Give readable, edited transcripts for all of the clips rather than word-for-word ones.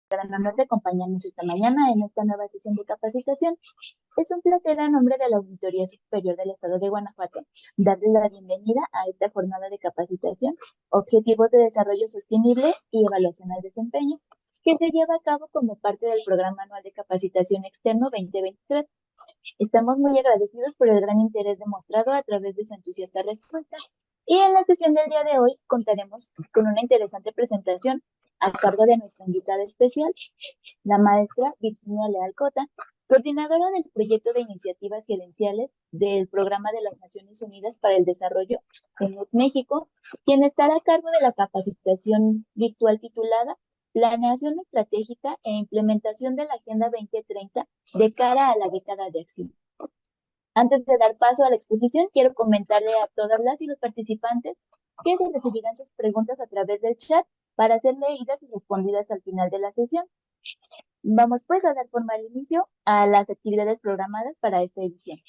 gran honor de acompañarnos esta mañana en esta nueva sesión de capacitación. Es un placer a nombre de la Auditoría Superior del Estado de Guanajuato darles la bienvenida a esta jornada de capacitación, Objetivos de Desarrollo Sostenible y Evaluación al Desempeño, que se lleva a cabo como parte del Programa Anual de Capacitación Externo 2023. Estamos muy agradecidos por el gran interés demostrado a través de su entusiasta respuesta. Y en la sesión del día de hoy contaremos con una interesante presentación a cargo de nuestra invitada especial, la maestra Virginia Leal Cota, coordinadora del proyecto de iniciativas gerenciales del Programa de las Naciones Unidas para el Desarrollo en México, quien estará a cargo de la capacitación virtual titulada Planeación Estratégica e Implementación de la Agenda 2030 de cara a la década de acción. Antes de dar paso a la exposición, quiero comentarle a todas las y los participantes que se recibirán sus preguntas a través del chat para ser leídas y respondidas al final de la sesión. Vamos pues a dar formal inicio a las actividades programadas para esta edición.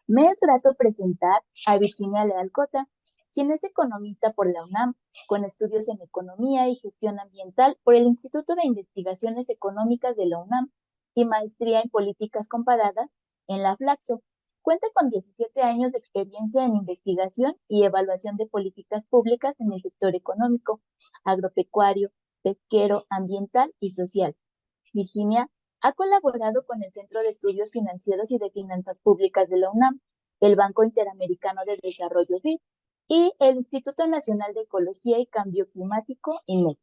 Me es grato presentar a Virginia Leal Cota, quien es economista por la UNAM, con estudios en Economía y Gestión Ambiental por el Instituto de Investigaciones Económicas de la UNAM y maestría en Políticas Comparadas en la Flaxo. Cuenta con 17 años de experiencia en investigación y evaluación de políticas públicas en el sector económico, agropecuario, pesquero, ambiental y social. Virginia ha colaborado con el Centro de Estudios Financieros y de Finanzas Públicas de la UNAM, el Banco Interamericano de Desarrollo BID y el Instituto Nacional de Ecología y Cambio Climático, INMEC,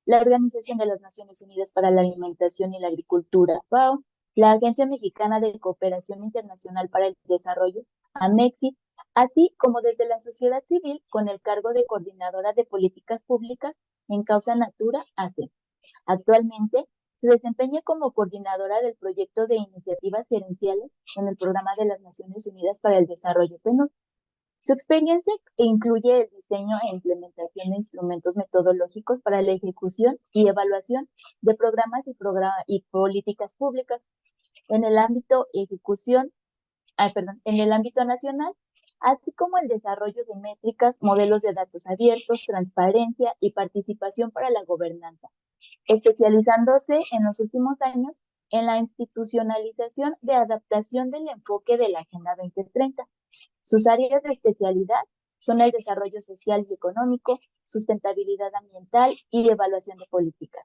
la Organización de las Naciones Unidas para la Alimentación y la Agricultura, FAO, la Agencia Mexicana de Cooperación Internacional para el Desarrollo, AMEXI, así como desde la sociedad civil con el cargo de coordinadora de políticas públicas en Causa Natura AC. Actualmente se desempeña como coordinadora del proyecto de iniciativas gerenciales en el Programa de las Naciones Unidas para el Desarrollo PNUD. Su experiencia incluye el diseño e implementación de instrumentos metodológicos para la ejecución y evaluación de programas y políticas públicas en el ámbito en el ámbito nacional, así como el desarrollo de métricas, modelos de datos abiertos, transparencia y participación para la gobernanza, especializándose en los últimos años en la institucionalización de adaptación del enfoque de la Agenda 2030. Sus áreas de especialidad son el desarrollo social y económico, sustentabilidad ambiental y evaluación de políticas.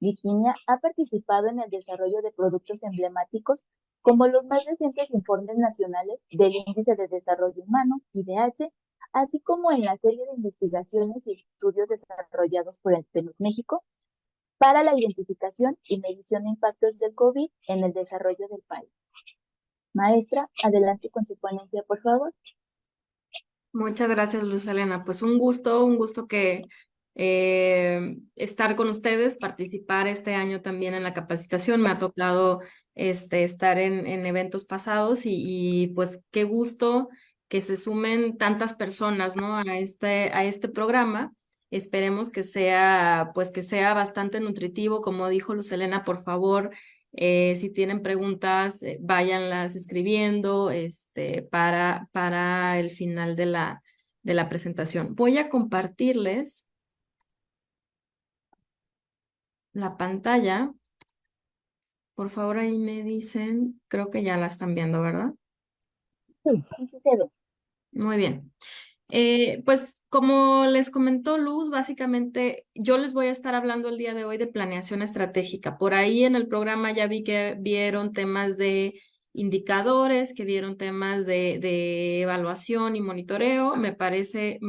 Virginia ha participado en el desarrollo de productos emblemáticos como los más recientes informes nacionales del Índice de Desarrollo Humano, IDH, así como en la serie de investigaciones y estudios desarrollados por el PNUD México para la identificación y medición de impactos del COVID en el desarrollo del país. Maestra, adelante con su ponencia, por favor. Muchas gracias, Luz Elena. Pues un gusto que estar con ustedes, participar este año también en la capacitación. Me ha tocado estar en eventos pasados y pues qué gusto que se sumen tantas personas, ¿no? A este programa. Esperemos que sea bastante nutritivo. Como dijo Luz Elena, por favor, si tienen preguntas, váyanlas escribiendo para el final de la presentación. Voy a compartirles la pantalla. Por favor, ahí me dicen, creo que ya la están viendo, ¿verdad? Sí, sí se ve. Muy bien. Pues como les comentó Luz, básicamente yo les voy a estar hablando el día de hoy de planeación estratégica. Por ahí en el programa ya vi que vieron temas de indicadores, que vieron temas de evaluación y monitoreo. Me parece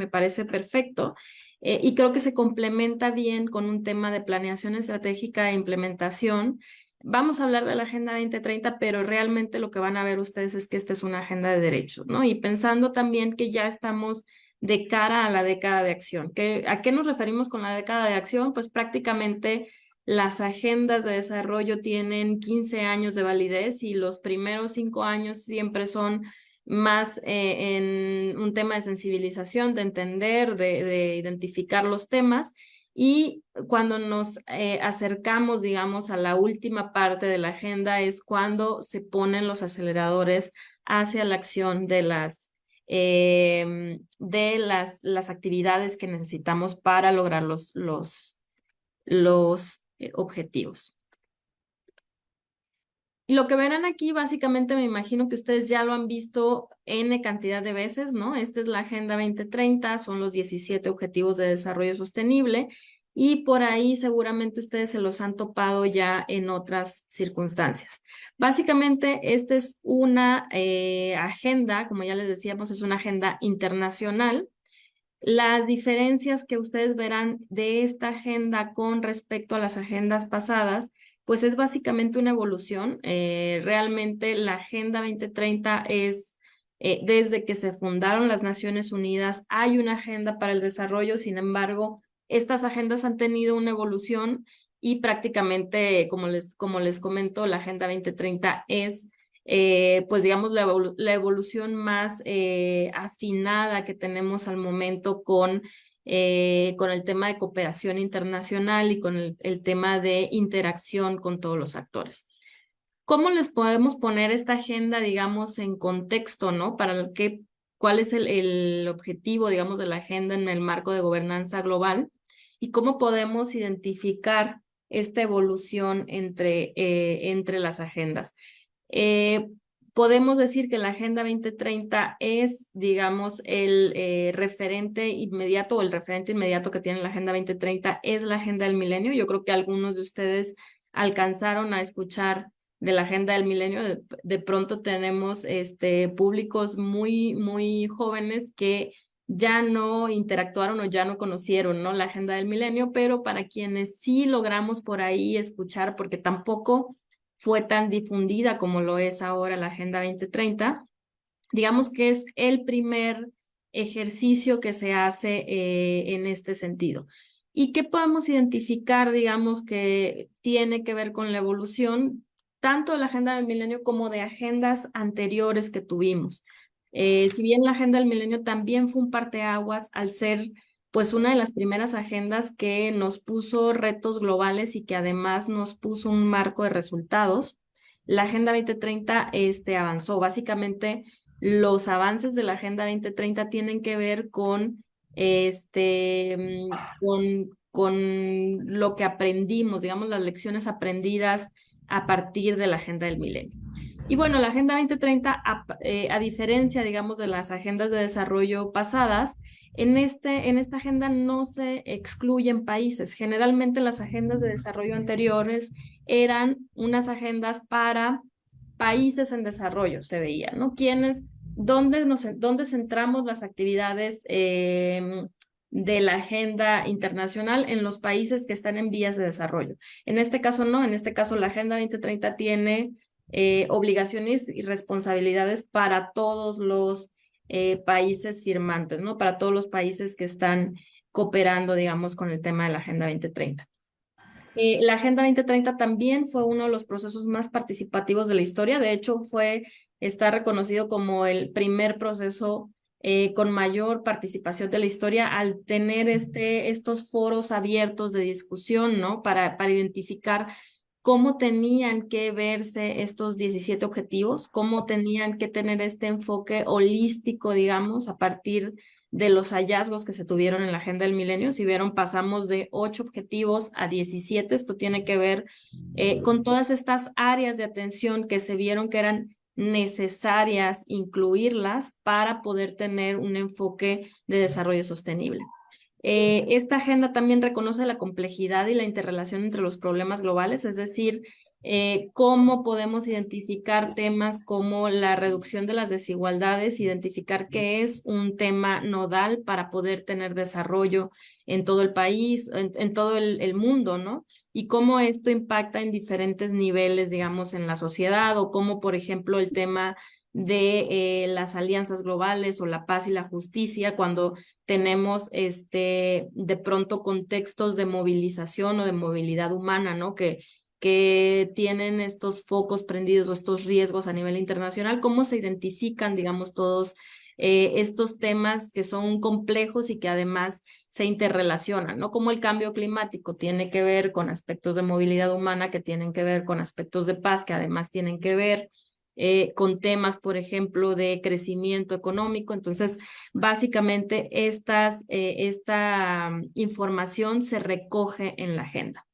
perfecto. Y creo que se complementa bien con un tema de planeación estratégica e implementación. Vamos a hablar de la Agenda 2030, pero realmente lo que van a ver ustedes es que esta es una agenda de derechos, ¿no? Y pensando también que ya estamos de cara a la década de acción. ¿A qué nos referimos con la década de acción? Pues prácticamente las agendas de desarrollo tienen 15 años de validez y los primeros 5 años siempre son más en un tema de sensibilización, de entender, de identificar los temas. Y cuando nos acercamos, digamos, a la última parte de la agenda es cuando se ponen los aceleradores hacia la acción las actividades que necesitamos para lograr los objetivos. Y lo que verán aquí, básicamente, me imagino que ustedes ya lo han visto N cantidad de veces, ¿no? Esta es la Agenda 2030, son los 17 Objetivos de Desarrollo Sostenible, y por ahí seguramente ustedes se los han topado ya en otras circunstancias. Básicamente, esta es una agenda, como ya les decíamos, es una agenda internacional. Las diferencias que ustedes verán de esta agenda con respecto a las agendas pasadas, pues es básicamente una evolución. Realmente la Agenda 2030 es, desde que se fundaron las Naciones Unidas, hay una agenda para el desarrollo. Sin embargo, estas agendas han tenido una evolución y prácticamente, como les comento, la Agenda 2030 es pues digamos la evolución más afinada que tenemos al momento con el tema de cooperación internacional y con el tema de interacción con todos los actores. ¿Cómo les podemos poner esta agenda, digamos, en contexto, ¿no? ¿Cuál es el objetivo, digamos, de la agenda en el marco de gobernanza global? ¿Y cómo podemos identificar esta evolución entre las agendas? Eh, Podemos decir que la Agenda 2030 es, digamos, el referente inmediato, o el referente inmediato que tiene la Agenda 2030 es la Agenda del Milenio. Yo creo que algunos de ustedes alcanzaron a escuchar de la Agenda del Milenio. De pronto tenemos públicos muy jóvenes que ya no interactuaron o ya no conocieron, ¿no?, la Agenda del Milenio, pero para quienes sí logramos por ahí escuchar, porque tampoco fue tan difundida como lo es ahora la Agenda 2030, digamos que es el primer ejercicio que se hace en este sentido. ¿Y qué podemos identificar, digamos, que tiene que ver con la evolución tanto de la Agenda del Milenio como de agendas anteriores que tuvimos? Si bien la Agenda del Milenio también fue un parteaguas al ser pues una de las primeras agendas que nos puso retos globales y que además nos puso un marco de resultados, la Agenda 2030 avanzó. Básicamente, los avances de la Agenda 2030 tienen que ver con lo que aprendimos, digamos, las lecciones aprendidas a partir de la Agenda del Milenio. Y bueno, la Agenda 2030, a diferencia, digamos, de las agendas de desarrollo pasadas, en esta agenda no se excluyen países. Generalmente las agendas de desarrollo anteriores eran unas agendas para países en desarrollo, se veía, ¿no? ¿Dónde centramos las actividades de la agenda internacional? En los países que están en vías de desarrollo. En este caso no, en este caso la Agenda 2030 tiene obligaciones y responsabilidades para todos los países firmantes, ¿no? Para todos los países que están cooperando, digamos, con el tema de la Agenda 2030. La Agenda 2030 también fue uno de los procesos más participativos de la historia. De hecho, está reconocido como el primer proceso con mayor participación de la historia al tener estos foros abiertos de discusión, ¿no? Para identificar cómo tenían que verse estos 17 objetivos, cómo tenían que tener este enfoque holístico, digamos, a partir de los hallazgos que se tuvieron en la Agenda del Milenio. Si vieron, pasamos de 8 objetivos a 17. Esto tiene que ver con todas estas áreas de atención que se vieron que eran necesarias incluirlas para poder tener un enfoque de desarrollo sostenible. Esta agenda también reconoce la complejidad y la interrelación entre los problemas globales, es decir, cómo podemos identificar temas como la reducción de las desigualdades, identificar qué es un tema nodal para poder tener desarrollo en todo el país, en todo el mundo, ¿no? Y cómo esto impacta en diferentes niveles, digamos, en la sociedad, o cómo, por ejemplo, el tema de las alianzas globales o la paz y la justicia, cuando tenemos de pronto contextos de movilización o de movilidad humana, ¿no? Que tienen estos focos prendidos o estos riesgos a nivel internacional. ¿Cómo se identifican, digamos, todos estos temas que son complejos y que además se interrelacionan, ¿no? Como el cambio climático tiene que ver con aspectos de movilidad humana, que tienen que ver con aspectos de paz, que además tienen que ver con temas, por ejemplo, de crecimiento económico. Entonces, básicamente, esta información se recoge en la agenda.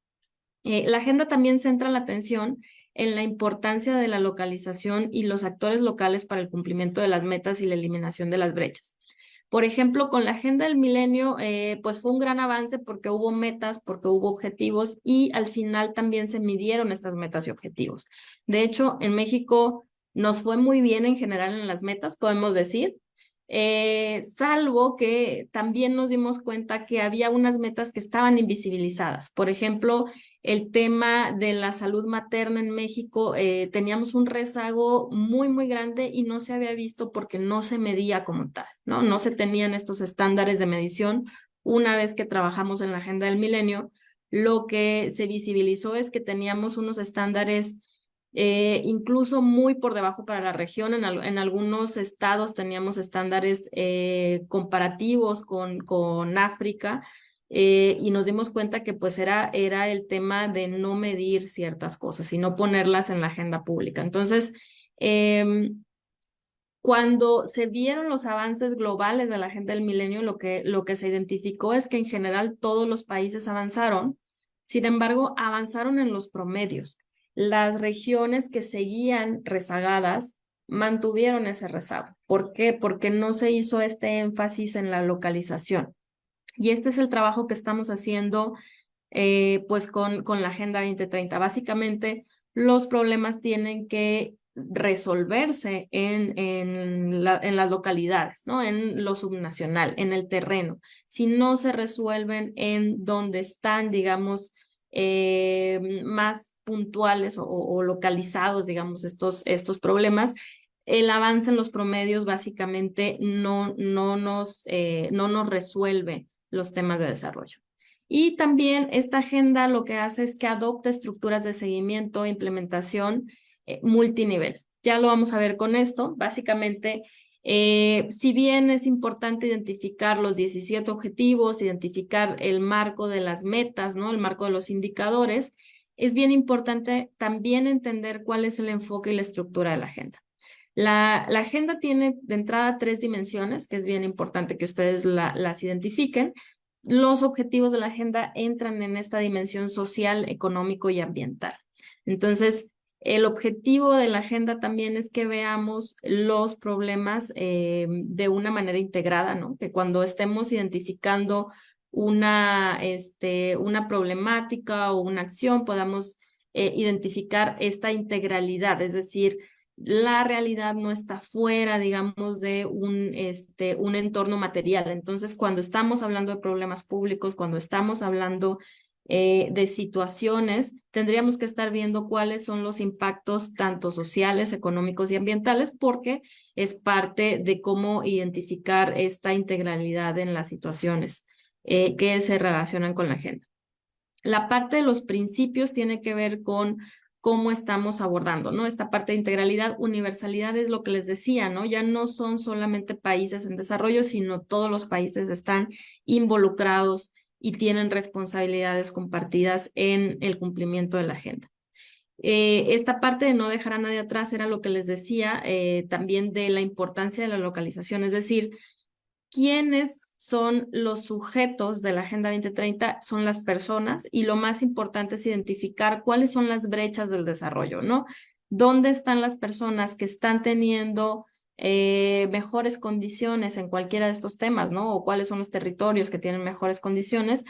La agenda también centra la atención en la importancia de la localización y los actores locales para el cumplimiento de las metas y la eliminación de las brechas. Por ejemplo, con la Agenda del Milenio, pues fue un gran avance porque hubo metas, porque hubo objetivos y al final también se midieron estas metas y objetivos. De hecho, en México nos fue muy bien en general en las metas, podemos decir, salvo que también nos dimos cuenta que había unas metas que estaban invisibilizadas. Por ejemplo, el tema de la salud materna en México, teníamos un rezago muy, muy grande y no se había visto porque no se medía como tal, ¿no? No se tenían estos estándares de medición. Una vez que trabajamos en la Agenda del Milenio, lo que se visibilizó es que teníamos unos estándares incluso muy por debajo para la región. En algunos estados teníamos estándares comparativos con África, y nos dimos cuenta que pues era el tema de no medir ciertas cosas y no ponerlas en la agenda pública. Entonces, cuando se vieron los avances globales de la Agenda del Milenio, lo que se identificó es que en general todos los países avanzaron, sin embargo, avanzaron en los promedios. Las regiones que seguían rezagadas mantuvieron ese rezago. ¿Por qué? Porque no se hizo este énfasis en la localización. Y este es el trabajo que estamos haciendo pues con la Agenda 2030. Básicamente, los problemas tienen que resolverse en las localidades, ¿no? En lo subnacional, en el terreno. Si no se resuelven en donde están, digamos, más puntuales o localizados, digamos, estos problemas, el avance en los promedios básicamente no nos resuelve los temas de desarrollo. Y también esta agenda lo que hace es que adopta estructuras de seguimiento e implementación multinivel. Ya lo vamos a ver con esto. Básicamente, si bien es importante identificar los 17 objetivos, identificar el marco de las metas, ¿no? El marco de los indicadores, es bien importante también entender cuál es el enfoque y la estructura de la agenda. La agenda tiene de entrada 3 dimensiones, que es bien importante que ustedes las identifiquen. Los objetivos de la agenda entran en esta dimensión social, económico y ambiental. Entonces, el objetivo de la agenda también es que veamos los problemas de una manera integrada, ¿no? Que cuando estemos identificando una problemática o una acción, podamos identificar esta integralidad, es decir, la realidad no está fuera, digamos, de un entorno material. Entonces, cuando estamos hablando de problemas públicos, cuando estamos hablando de situaciones, tendríamos que estar viendo cuáles son los impactos tanto sociales, económicos y ambientales, porque es parte de cómo identificar esta integralidad en las situaciones que se relacionan con la agenda. La parte de los principios tiene que ver con cómo estamos abordando, ¿no? Esta parte de integralidad, universalidad es lo que les decía, ¿no? Ya no son solamente países en desarrollo, sino todos los países están involucrados y tienen responsabilidades compartidas en el cumplimiento de la agenda. Esta parte de no dejar a nadie atrás era lo que les decía, también de la importancia de la localización, es decir, ¿quiénes son los sujetos de la Agenda 2030? Son las personas y lo más importante es identificar cuáles son las brechas del desarrollo, ¿no? ¿Dónde están las personas que están teniendo mejores condiciones en cualquiera de estos temas, ¿no? O cuáles son los territorios que tienen mejores condiciones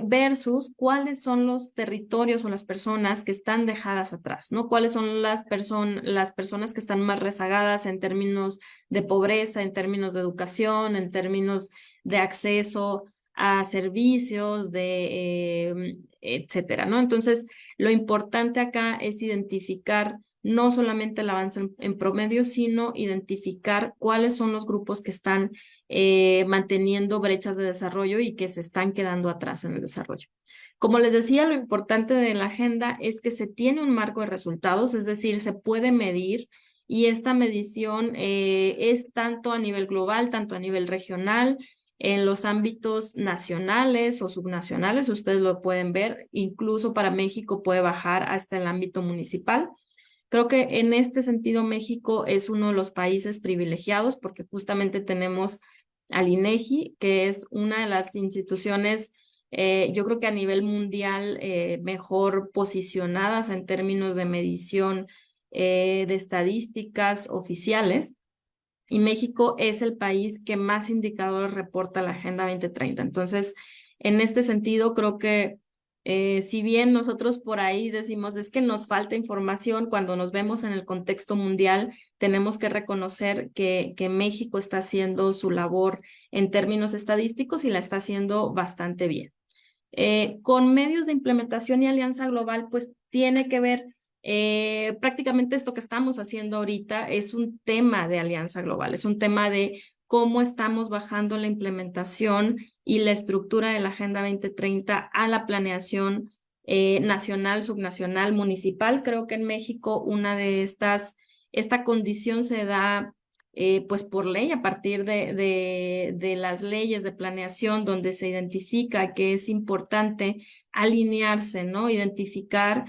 versus cuáles son los territorios o las personas que están dejadas atrás, ¿no? ¿Cuáles son las personas que están más rezagadas en términos de pobreza, en términos de educación, en términos de acceso a servicios, etcétera, ¿no? Entonces, lo importante acá es identificar no solamente el avance en promedio, sino identificar cuáles son los grupos que están manteniendo brechas de desarrollo y que se están quedando atrás en el desarrollo. Como les decía, lo importante de la agenda es que se tiene un marco de resultados, es decir, se puede medir y esta medición es tanto a nivel global, tanto a nivel regional, en los ámbitos nacionales o subnacionales, ustedes lo pueden ver, incluso para México puede bajar hasta el ámbito municipal. Creo que en este sentido México es uno de los países privilegiados porque justamente tenemos al INEGI, que es una de las instituciones yo creo que a nivel mundial mejor posicionadas en términos de medición de estadísticas oficiales. Y México es el país que más indicadores reporta la Agenda 2030. Entonces, en este sentido, creo que si bien nosotros por ahí decimos es que nos falta información, cuando nos vemos en el contexto mundial, tenemos que reconocer que México está haciendo su labor en términos estadísticos y la está haciendo bastante bien. Con medios de implementación y alianza global, pues tiene que ver prácticamente esto que estamos haciendo ahorita es un tema de alianza global, es un tema de cómo estamos bajando la implementación y la estructura de la Agenda 2030 a la planeación nacional, subnacional, municipal. Creo que en México esta condición se da pues por ley, a partir de las leyes de planeación, donde se identifica que es importante alinearse, ¿no? Identificar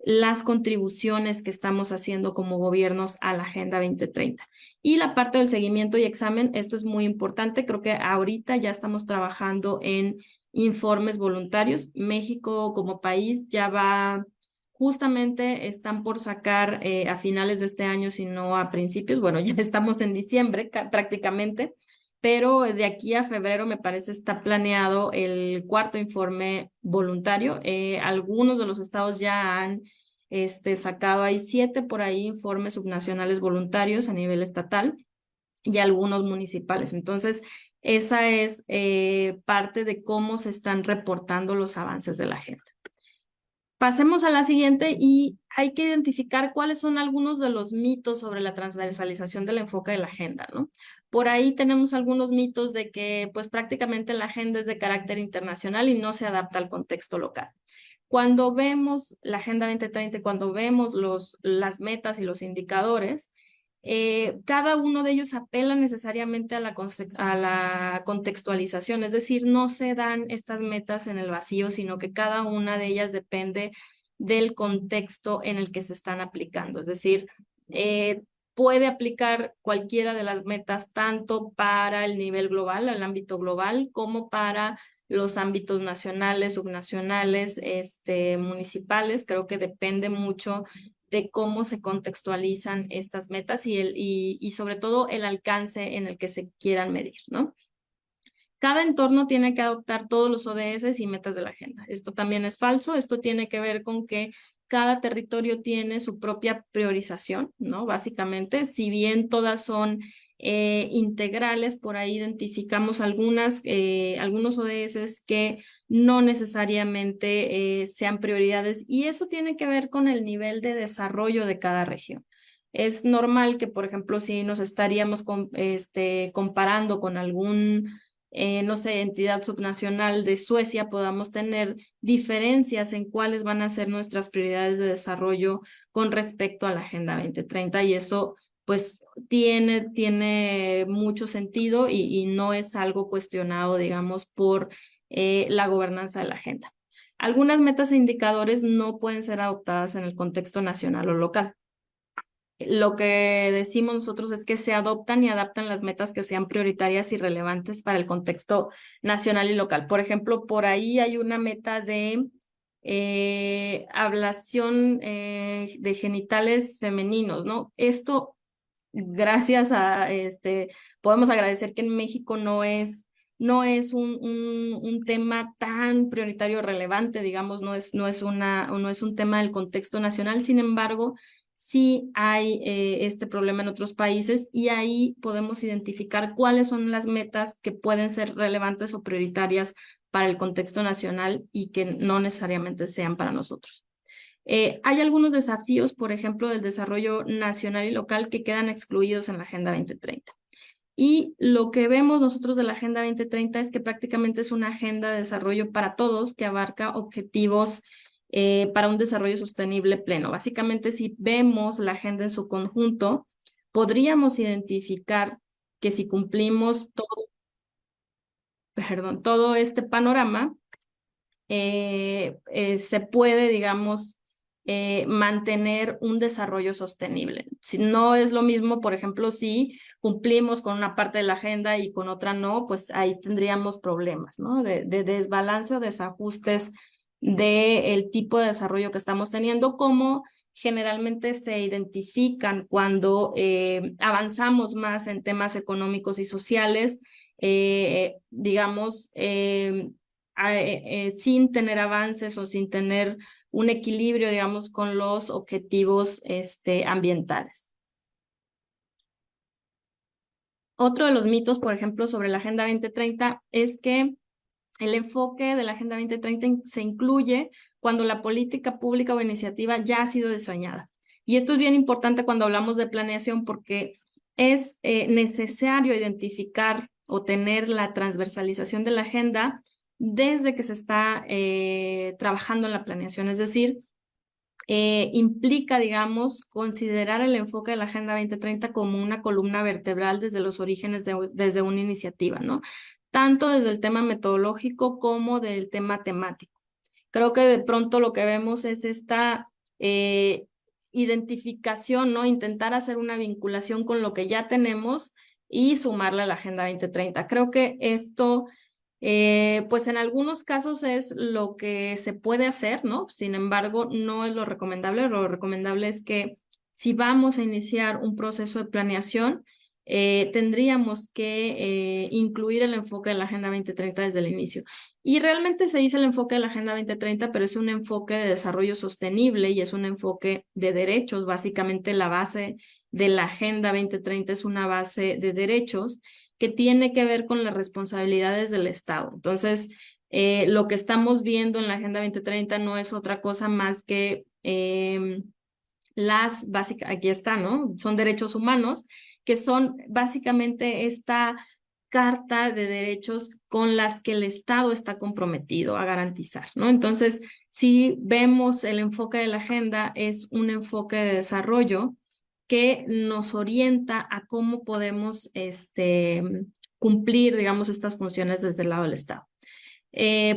las contribuciones que estamos haciendo como gobiernos a la Agenda 2030. Y la parte del seguimiento y examen, esto es muy importante. Creo que ahorita ya estamos trabajando en informes voluntarios. México como país ya va. Justamente están por sacar a finales de este año, si no a principios, bueno, ya estamos en diciembre prácticamente, pero de aquí a febrero me parece está planeado el cuarto informe voluntario. Algunos de los estados ya han sacado, hay 7 por ahí informes subnacionales voluntarios a nivel estatal y algunos municipales. Entonces, esa es parte de cómo se están reportando los avances de la agenda. Pasemos a la siguiente y hay que identificar cuáles son algunos de los mitos sobre la transversalización del enfoque de la agenda, ¿no? Por ahí tenemos algunos mitos de que pues prácticamente la agenda es de carácter internacional y no se adapta al contexto local. Cuando vemos la Agenda 2030, cuando vemos las metas y los indicadores, cada uno de ellos apela necesariamente a la contextualización, es decir, no se dan estas metas en el vacío, sino que cada una de ellas depende del contexto en el que se están aplicando, es decir, puede aplicar cualquiera de las metas tanto para el nivel global, el ámbito global, como para los ámbitos nacionales, subnacionales, municipales. Creo que depende mucho de cómo se contextualizan estas metas y sobre todo el alcance en el que se quieran medir, ¿no? Cada entorno tiene que adoptar todos los ODS y metas de la agenda. Esto también es falso. Esto tiene que ver con que cada territorio tiene su propia priorización, ¿no? Básicamente, si bien todas son integrales, por ahí identificamos algunos ODS que no necesariamente sean prioridades, y eso tiene que ver con el nivel de desarrollo de cada región. Es normal que, por ejemplo, si nos estaríamos comparando con algún no sé, entidad subnacional de Suecia, podamos tener diferencias en cuáles van a ser nuestras prioridades de desarrollo con respecto a la Agenda 2030, y eso pues tiene mucho sentido y no es algo cuestionado, digamos, por la gobernanza de la agenda. Algunas metas e indicadores no pueden ser adoptadas en el contexto nacional o local. Lo que decimos nosotros es que se adoptan y adaptan las metas que sean prioritarias y relevantes para el contexto nacional y local. Por ejemplo, por ahí hay una meta de ablación de genitales femeninos, ¿no? Esto, gracias a podemos agradecer que en México no es un tema tan prioritario o relevante, digamos, no es un tema del contexto nacional. Sin embargo, sí hay este problema en otros países, y ahí podemos identificar cuáles son las metas que pueden ser relevantes o prioritarias para el contexto nacional y que no necesariamente sean para nosotros. Hay algunos desafíos, por ejemplo, del desarrollo nacional y local, que quedan excluidos en la Agenda 2030. Y lo que vemos nosotros de la Agenda 2030 es que prácticamente es una agenda de desarrollo para todos, que abarca objetivos para un desarrollo sostenible pleno. Básicamente, si vemos la agenda en su conjunto, podríamos identificar que si cumplimos todo este panorama, se puede, digamos, mantener un desarrollo sostenible. Si no es lo mismo, por ejemplo, si cumplimos con una parte de la agenda y con otra no, pues ahí tendríamos problemas, ¿no? De desbalance o desajustes del tipo de desarrollo que estamos teniendo, como generalmente se identifican cuando avanzamos más en temas económicos y sociales, digamos, sin tener avances o sin tener un equilibrio, digamos, con los objetivos ambientales. Otro de los mitos, por ejemplo, sobre la Agenda 2030 es que el enfoque de la Agenda 2030 se incluye cuando la política pública o iniciativa ya ha sido diseñada. Y esto es bien importante cuando hablamos de planeación porque es necesario identificar o tener la transversalización de la agenda desde que se está trabajando en la planeación. Es decir, implica, digamos, considerar el enfoque de la Agenda 2030 como una columna vertebral desde los orígenes desde una iniciativa, ¿no? Tanto desde el tema metodológico como del tema temático. Creo que de pronto lo que vemos es esta identificación, ¿no? Intentar hacer una vinculación con lo que ya tenemos y sumarle a la Agenda 2030. Creo que esto pues en algunos casos es lo que se puede hacer, ¿no? Sin embargo, no es lo recomendable. Lo recomendable es que si vamos a iniciar un proceso de planeación, tendríamos que incluir el enfoque de la Agenda 2030 desde el inicio. Y realmente se dice el enfoque de la Agenda 2030, pero es un enfoque de desarrollo sostenible y es un enfoque de derechos. Básicamente la base de la Agenda 2030 es una base de derechos que tiene que ver con las responsabilidades del Estado. Entonces, lo que estamos viendo en la Agenda 2030 no es otra cosa más que las básicas, aquí está, ¿no? Son derechos humanos, que son básicamente esta carta de derechos con las que el Estado está comprometido a garantizar, ¿no? Entonces, si vemos el enfoque de la agenda, es un enfoque de desarrollo que nos orienta a cómo podemos cumplir, digamos, estas funciones desde el lado del Estado.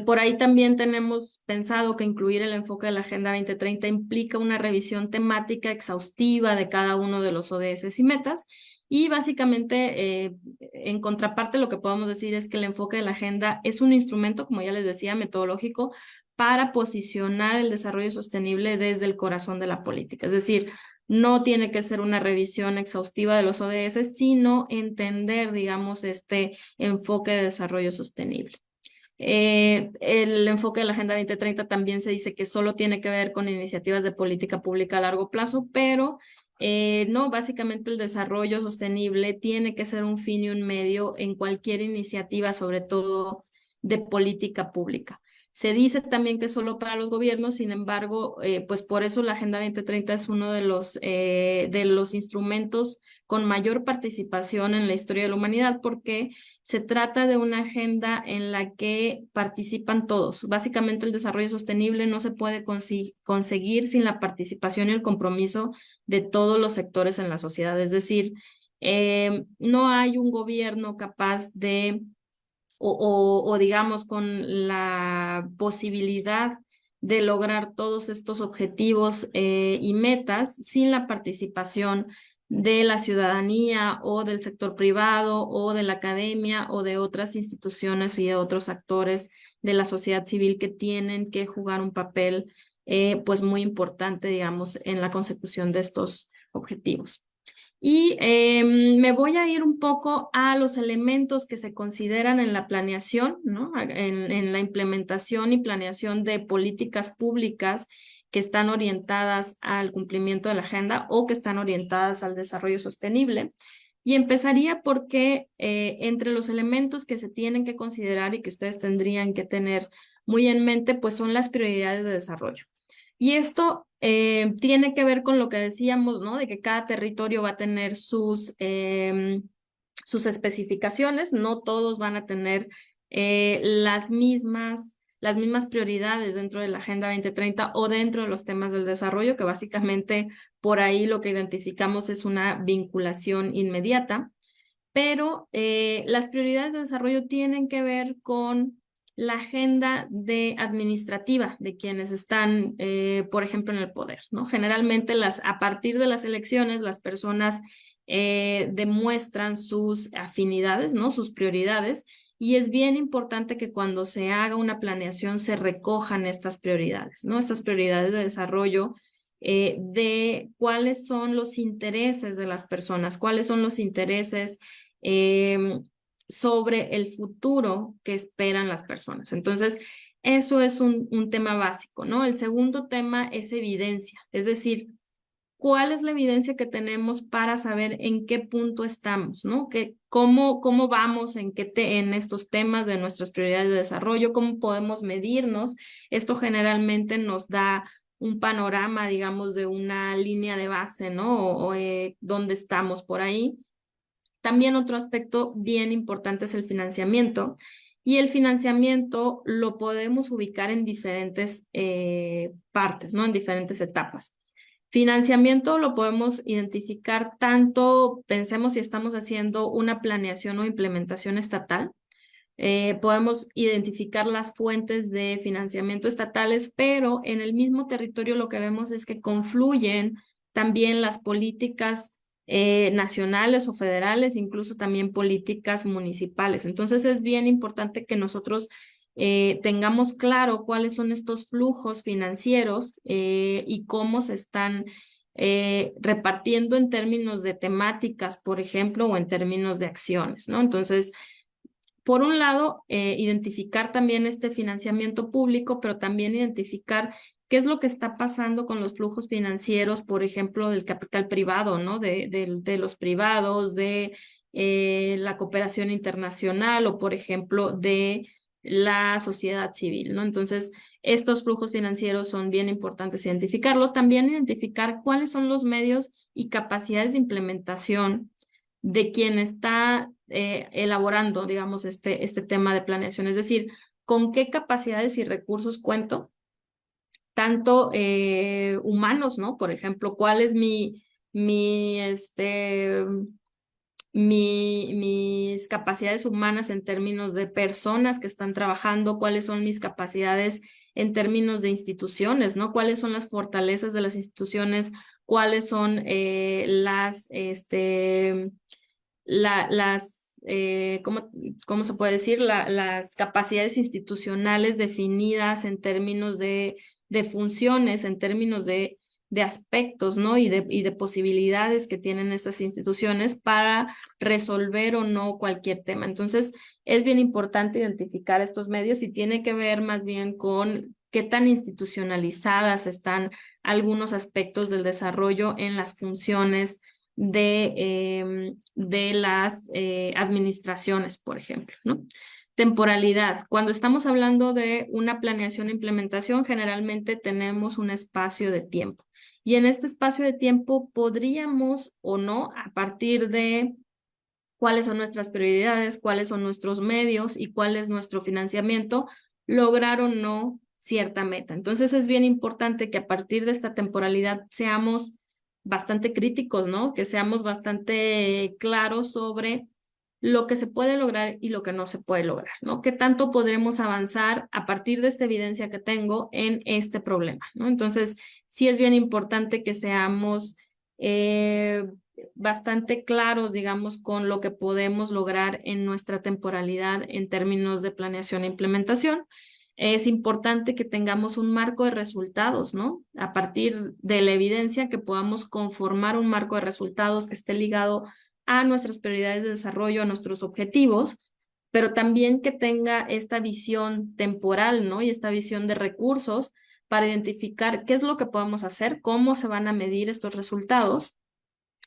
Por ahí también tenemos pensado que incluir el enfoque de la Agenda 2030 implica una revisión temática exhaustiva de cada uno de los ODS y metas. Y básicamente, en contraparte, lo que podemos decir es que el enfoque de la agenda es un instrumento, como ya les decía, metodológico para posicionar el desarrollo sostenible desde el corazón de la política. Es decir, no tiene que ser una revisión exhaustiva de los ODS, sino entender, digamos, este enfoque de desarrollo sostenible. El enfoque de la Agenda 2030 también se dice que solo tiene que ver con iniciativas de política pública a largo plazo, pero no, básicamente el desarrollo sostenible tiene que ser un fin y un medio en cualquier iniciativa, sobre todo de política pública. Se dice también que solo para los gobiernos, sin embargo, pues por eso la Agenda 2030 es uno de los instrumentos con mayor participación en la historia de la humanidad, porque se trata de una agenda en la que participan todos. Básicamente el desarrollo sostenible no se puede conseguir sin la participación y el compromiso de todos los sectores en la sociedad. Es decir, no hay un gobierno capaz de o digamos con la posibilidad de lograr todos estos objetivos y metas sin la participación de la ciudadanía o del sector privado o de la academia o de otras instituciones y de otros actores de la sociedad civil que tienen que jugar un papel pues muy importante, digamos, en la consecución de estos objetivos. Y me voy a ir un poco a los elementos que se consideran en la planeación, ¿no? En la implementación y planeación de políticas públicas que están orientadas al cumplimiento de la agenda o que están orientadas al desarrollo sostenible. Y empezaría porque entre los elementos que se tienen que considerar y que ustedes tendrían que tener muy en mente, pues son las prioridades de desarrollo. Y esto tiene que ver con lo que decíamos, ¿no? De que cada territorio va a tener sus especificaciones, no todos van a tener las mismas prioridades dentro de la Agenda 2030 o dentro de los temas del desarrollo, que básicamente por ahí lo que identificamos es una vinculación inmediata, pero las prioridades de desarrollo tienen que ver con la agenda administrativa de quienes están, por ejemplo, en el poder, ¿no? Generalmente a partir de las elecciones, las personas demuestran sus afinidades, ¿no? Sus prioridades, y es bien importante que cuando se haga una planeación se recojan estas prioridades, ¿no? Estas prioridades de desarrollo, de cuáles son los intereses de las personas, cuáles son los intereses sobre el futuro que esperan las personas. Entonces, eso es un tema básico, ¿no? El segundo tema es evidencia, es decir, ¿cuál es la evidencia que tenemos para saber en qué punto estamos, ¿no? Cómo vamos en estos temas de nuestras prioridades de desarrollo, cómo podemos medirnos. Esto generalmente nos da un panorama, digamos, de una línea de base, ¿no? Dónde estamos por ahí. También otro aspecto bien importante es el financiamiento. Y el financiamiento lo podemos ubicar en diferentes partes, ¿no? En diferentes etapas. Financiamiento lo podemos identificar tanto, pensemos si estamos haciendo una planeación o implementación estatal. Podemos identificar las fuentes de financiamiento estatales, pero en el mismo territorio lo que vemos es que confluyen también las políticas nacionales o federales, incluso también políticas municipales. Entonces es bien importante que nosotros tengamos claro cuáles son estos flujos financieros y cómo se están repartiendo en términos de temáticas, por ejemplo, o en términos de acciones, ¿no? Entonces, por un lado, identificar también este financiamiento público, pero también identificar qué es lo que está pasando con los flujos financieros, por ejemplo, del capital privado, ¿no? De los privados, de la cooperación internacional o, por ejemplo, de la sociedad civil, ¿no? Entonces, estos flujos financieros son bien importantes identificarlo. También identificar cuáles son los medios y capacidades de implementación de quien está elaborando, digamos, este tema de planeación. Es decir, con qué capacidades y recursos cuento, tanto humanos, ¿no? Por ejemplo, cuál es mis capacidades humanas en términos de personas que están trabajando, cuáles son mis capacidades en términos de instituciones, ¿no? Cuáles son las fortalezas de las instituciones, cuáles son ¿cómo se puede decir? Las capacidades institucionales definidas en términos de funciones, en términos de aspectos, ¿no? Y de posibilidades que tienen estas instituciones para resolver o no cualquier tema. Entonces, es bien importante identificar estos medios y tiene que ver más bien con qué tan institucionalizadas están algunos aspectos del desarrollo en las funciones de las administraciones, por ejemplo, ¿no? Temporalidad. Cuando estamos hablando de una planeación e implementación, generalmente tenemos un espacio de tiempo. Y en este espacio de tiempo podríamos o no, a partir de cuáles son nuestras prioridades, cuáles son nuestros medios y cuál es nuestro financiamiento, lograr o no cierta meta. Entonces es bien importante que a partir de esta temporalidad seamos bastante críticos, ¿no? Que seamos bastante claros sobre lo que se puede lograr y lo que no se puede lograr, ¿no? ¿Qué tanto podremos avanzar a partir de esta evidencia que tengo en este problema, ¿no? Entonces, sí es bien importante que seamos bastante claros, digamos, con lo que podemos lograr en nuestra temporalidad en términos de planeación e implementación. Es importante que tengamos un marco de resultados, ¿no? A partir de la evidencia que podamos conformar un marco de resultados que esté ligado a nuestras prioridades de desarrollo, a nuestros objetivos, pero también que tenga esta visión temporal, ¿no? Y esta visión de recursos para identificar qué es lo que podemos hacer, cómo se van a medir estos resultados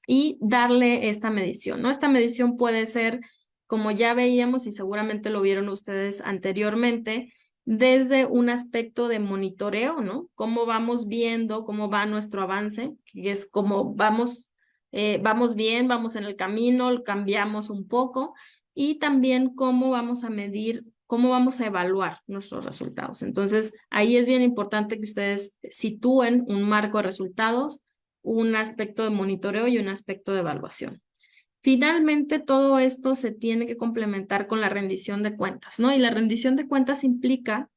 y darle esta medición, ¿no? Esta medición puede ser, como ya veíamos y seguramente lo vieron ustedes anteriormente, desde un aspecto de monitoreo, ¿no? Cómo vamos viendo, cómo va nuestro avance, que es como vamos bien, vamos en el camino, cambiamos un poco, y también cómo vamos a medir, cómo vamos a evaluar nuestros resultados. Entonces, ahí es bien importante que ustedes sitúen un marco de resultados, un aspecto de monitoreo y un aspecto de evaluación. Finalmente, todo esto se tiene que complementar con la rendición de cuentas, ¿no? Y la rendición de cuentas implica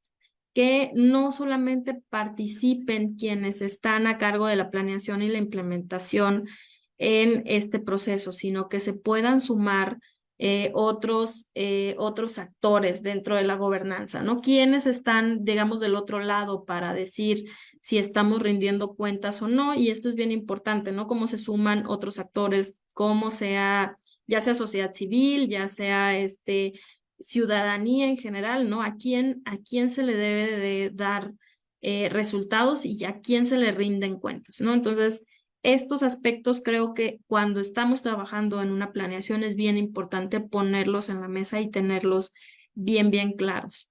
que no solamente participen quienes están a cargo de la planeación y la implementación en este proceso, sino que se puedan sumar otros actores dentro de la gobernanza, ¿no? Quienes están, digamos, del otro lado para decir si estamos rindiendo cuentas o no, y esto es bien importante, ¿no? Cómo se suman otros actores, cómo sea, ya sea sociedad civil, ya sea ciudadanía en general, ¿no? A quién se le debe de dar resultados y a quién se le rinden cuentas, ¿no? Entonces, estos aspectos creo que cuando estamos trabajando en una planeación es bien importante ponerlos en la mesa y tenerlos bien claros.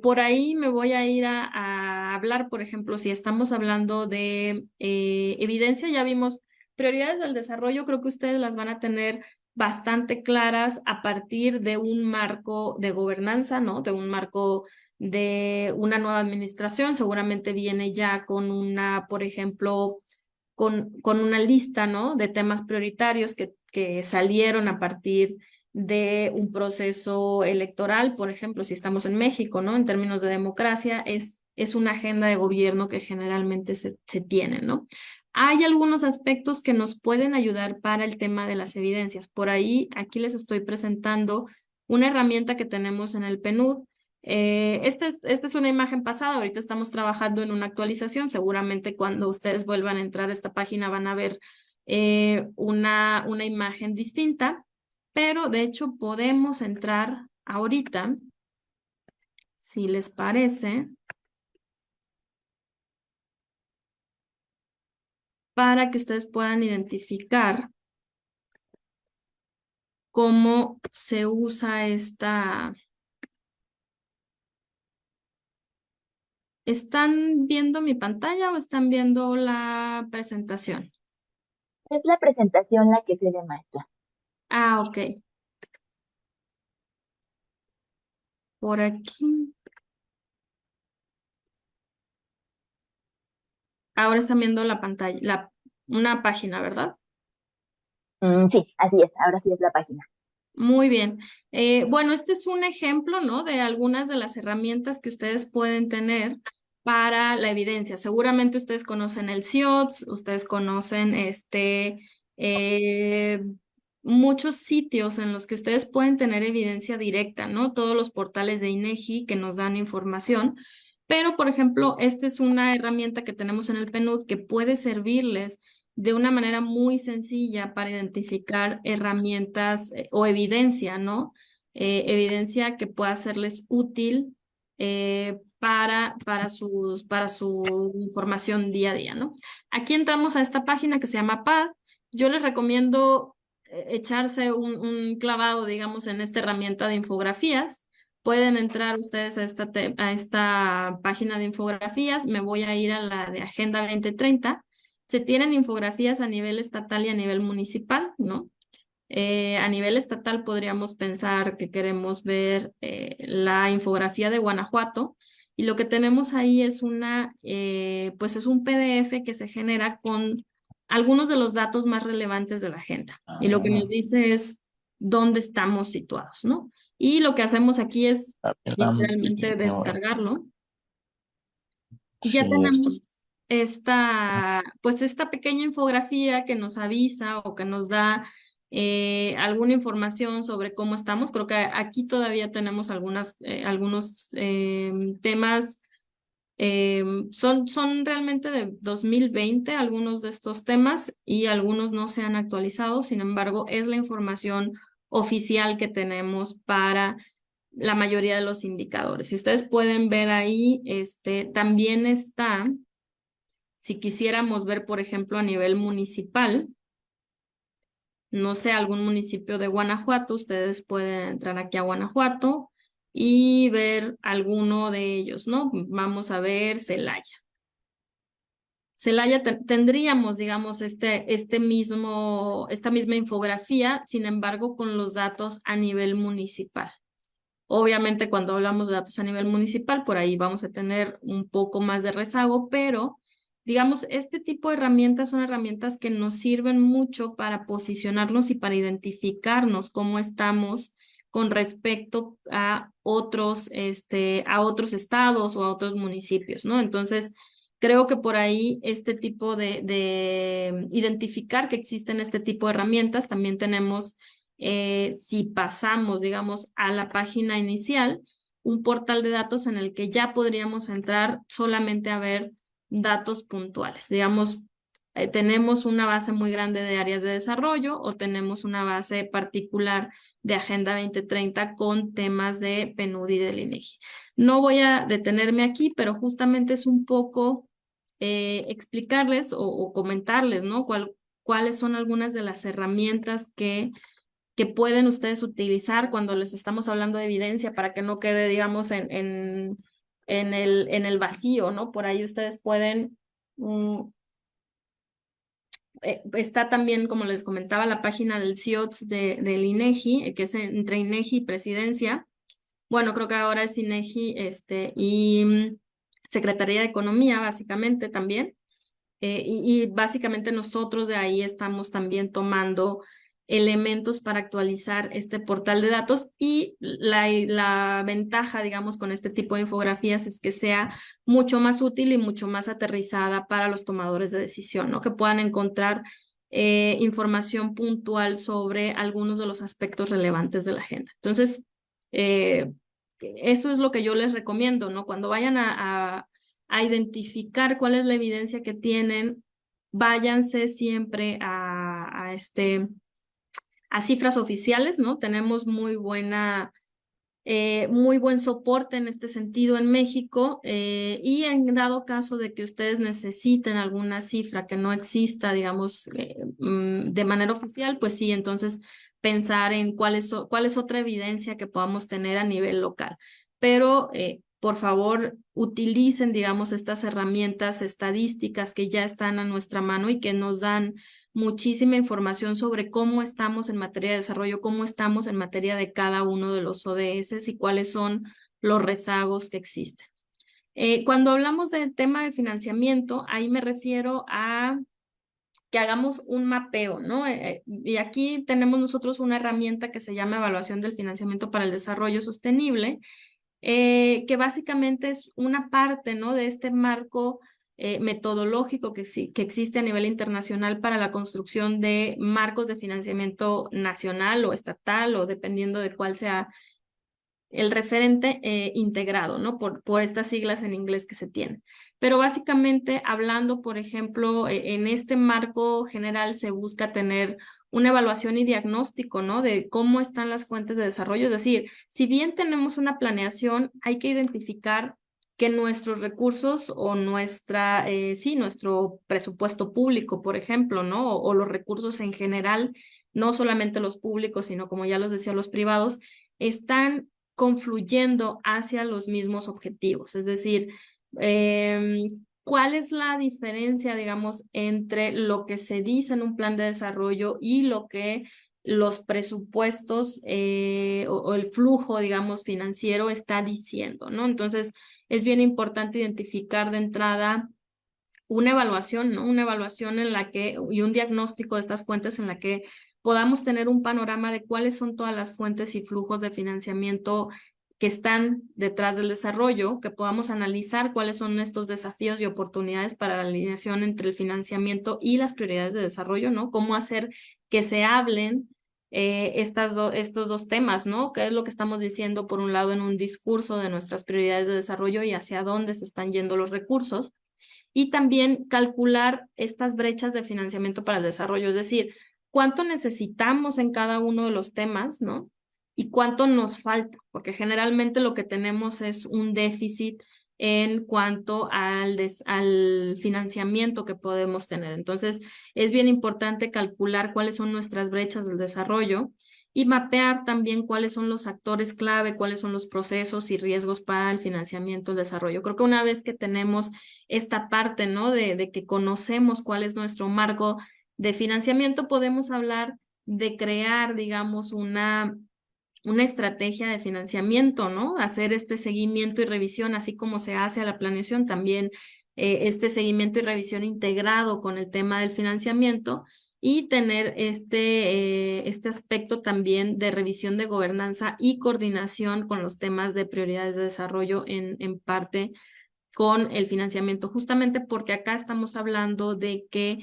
Por ahí me voy a ir a hablar, por ejemplo, si estamos hablando de evidencia, ya vimos prioridades del desarrollo, creo que ustedes las van a tener bastante claras a partir de un marco de gobernanza, ¿no? De un marco de una nueva administración, seguramente viene ya con una, por ejemplo, con una lista, ¿no? De temas prioritarios que salieron a partir de un proceso electoral, por ejemplo, si estamos en México, ¿no? En términos de democracia, es una agenda de gobierno que generalmente se tiene, ¿no? Hay algunos aspectos que nos pueden ayudar para el tema de las evidencias. Por ahí, aquí les estoy presentando una herramienta que tenemos en el PNUD. Esta es una imagen pasada, ahorita estamos trabajando en una actualización, seguramente cuando ustedes vuelvan a entrar a esta página van a ver una imagen distinta, pero de hecho podemos entrar ahorita, si les parece, para que ustedes puedan identificar cómo se usa esta. ¿Están viendo mi pantalla o están viendo la presentación? Es la presentación la que se ve, maestra. Ah, ok. Por aquí. Ahora están viendo la pantalla, una página, ¿verdad? Sí, así es, ahora sí es la página. Muy bien. Bueno, este es un ejemplo, ¿no? De algunas de las herramientas que ustedes pueden tener para la evidencia. Seguramente ustedes conocen el CIOTS, ustedes conocen eh, muchos sitios en los que ustedes pueden tener evidencia directa, ¿no? Todos los portales de INEGI que nos dan información. Pero, por ejemplo, esta es una herramienta que tenemos en el PNUD que puede servirles de una manera muy sencilla para identificar herramientas o evidencia, ¿no? Evidencia que pueda serles útil para su información día a día, ¿no? Aquí entramos a esta página que se llama PAD. Yo les recomiendo echarse un clavado, digamos, en esta herramienta de infografías. Pueden entrar ustedes a esta página de infografías. Me voy a ir a la de Agenda 2030. Se tienen infografías a nivel estatal y a nivel municipal, ¿no? A nivel estatal podríamos pensar que queremos ver la infografía de Guanajuato y lo que tenemos ahí es pues es un PDF que se genera con algunos de los datos más relevantes de la agenda y lo que nos dice es dónde estamos situados, ¿no? Y lo que hacemos aquí es literalmente descargarlo y ya Sí, tenemos pues esta pequeña infografía que nos avisa o que nos da alguna información sobre cómo estamos. Creo que aquí todavía tenemos algunos temas, son realmente de 2020 algunos de estos temas y algunos no se han actualizado. Sin embargo, es la información oficial que tenemos para la mayoría de los indicadores. Si ustedes pueden ver ahí, también está, si quisiéramos ver, por ejemplo, a nivel municipal, no sé, algún municipio de Guanajuato, ustedes pueden entrar aquí a Guanajuato y ver alguno de ellos, ¿no? Vamos a ver Celaya. Celaya tendríamos, digamos, esta misma infografía, sin embargo, con los datos a nivel municipal. Obviamente, cuando hablamos de datos a nivel municipal, por ahí vamos a tener un poco más de rezago, pero digamos, este tipo de herramientas son herramientas que nos sirven mucho para posicionarnos y para identificarnos cómo estamos con respecto a otros estados o a otros municipios, ¿no? Entonces, creo que por ahí este tipo de identificar que existen este tipo de herramientas, también tenemos, si pasamos, digamos, a la página inicial, un portal de datos en el que ya podríamos entrar solamente a ver datos puntuales. Digamos, tenemos una base muy grande de áreas de desarrollo o tenemos una base particular de Agenda 2030 con temas de PNUD y del INEGI. No voy a detenerme aquí, pero justamente es un poco explicarles o comentarles, ¿no? Cuáles son algunas de las herramientas que pueden ustedes utilizar cuando les estamos hablando de evidencia para que no quede, digamos, en el vacío, ¿no? Por ahí ustedes pueden, está también, como les comentaba, la página del CIOTS del INEGI, que es entre INEGI y Presidencia. Bueno, creo que ahora es INEGI, y Secretaría de Economía, básicamente también. Y básicamente nosotros de ahí estamos también tomando elementos para actualizar este portal de datos y la ventaja, digamos, con este tipo de infografías es que sea mucho más útil y mucho más aterrizada para los tomadores de decisión, ¿no? Que puedan encontrar información puntual sobre algunos de los aspectos relevantes de la agenda. Entonces, eso es lo que yo les recomiendo, ¿no? Cuando vayan a identificar cuál es la evidencia que tienen, váyanse siempre a cifras oficiales, ¿no? Tenemos muy buen soporte en este sentido en México, y en dado caso de que ustedes necesiten alguna cifra que no exista, digamos, de manera oficial, pues sí, entonces pensar en cuál es otra evidencia que podamos tener a nivel local. Pero por favor, utilicen, digamos, estas herramientas estadísticas que ya están a nuestra mano y que nos dan muchísima información sobre cómo estamos en materia de desarrollo, cómo estamos en materia de cada uno de los ODS y cuáles son los rezagos que existen. Cuando hablamos del tema de financiamiento, ahí me refiero a que hagamos un mapeo, ¿no? Y aquí tenemos nosotros una herramienta que se llama Evaluación del Financiamiento para el Desarrollo Sostenible, que básicamente es una parte, ¿no? De este marco metodológico que existe a nivel internacional para la construcción de marcos de financiamiento nacional o estatal o dependiendo de cuál sea el referente integrado, ¿no? Por estas siglas en inglés que se tienen. Pero básicamente hablando, por ejemplo, en este marco general se busca tener una evaluación y diagnóstico, ¿no? De cómo están las fuentes de desarrollo. Es decir, si bien tenemos una planeación, hay que identificar que nuestros recursos o nuestro presupuesto público, por ejemplo, ¿no? O los recursos en general, no solamente los públicos, sino como ya les decía, los privados, están confluyendo hacia los mismos objetivos. Es decir, ¿cuál es la diferencia, digamos, entre lo que se dice en un plan de desarrollo y lo que los presupuestos o el flujo, digamos, financiero está diciendo, ¿no? Entonces, es bien importante identificar de entrada una evaluación, ¿no? Una evaluación y un diagnóstico de estas fuentes en la que podamos tener un panorama de cuáles son todas las fuentes y flujos de financiamiento que están detrás del desarrollo, que podamos analizar cuáles son estos desafíos y oportunidades para la alineación entre el financiamiento y las prioridades de desarrollo, ¿no? Cómo hacer que se hablen estos dos temas, ¿no? ¿Qué es lo que estamos diciendo, por un lado, en un discurso de nuestras prioridades de desarrollo y hacia dónde se están yendo los recursos? Y también calcular estas brechas de financiamiento para el desarrollo, es decir, cuánto necesitamos en cada uno de los temas, ¿no? Y cuánto nos falta, porque generalmente lo que tenemos es un déficit en cuanto al financiamiento que podemos tener. Entonces, es bien importante calcular cuáles son nuestras brechas del desarrollo y mapear también cuáles son los actores clave, cuáles son los procesos y riesgos para el financiamiento y desarrollo. Creo que una vez que tenemos esta parte, ¿no? De que conocemos cuál es nuestro marco de financiamiento, podemos hablar de crear, digamos, una estrategia de financiamiento, ¿no? Hacer este seguimiento y revisión, así como se hace a la planeación, también este seguimiento y revisión integrado con el tema del financiamiento y tener este aspecto también de revisión de gobernanza y coordinación con los temas de prioridades de desarrollo en parte con el financiamiento, justamente porque acá estamos hablando de que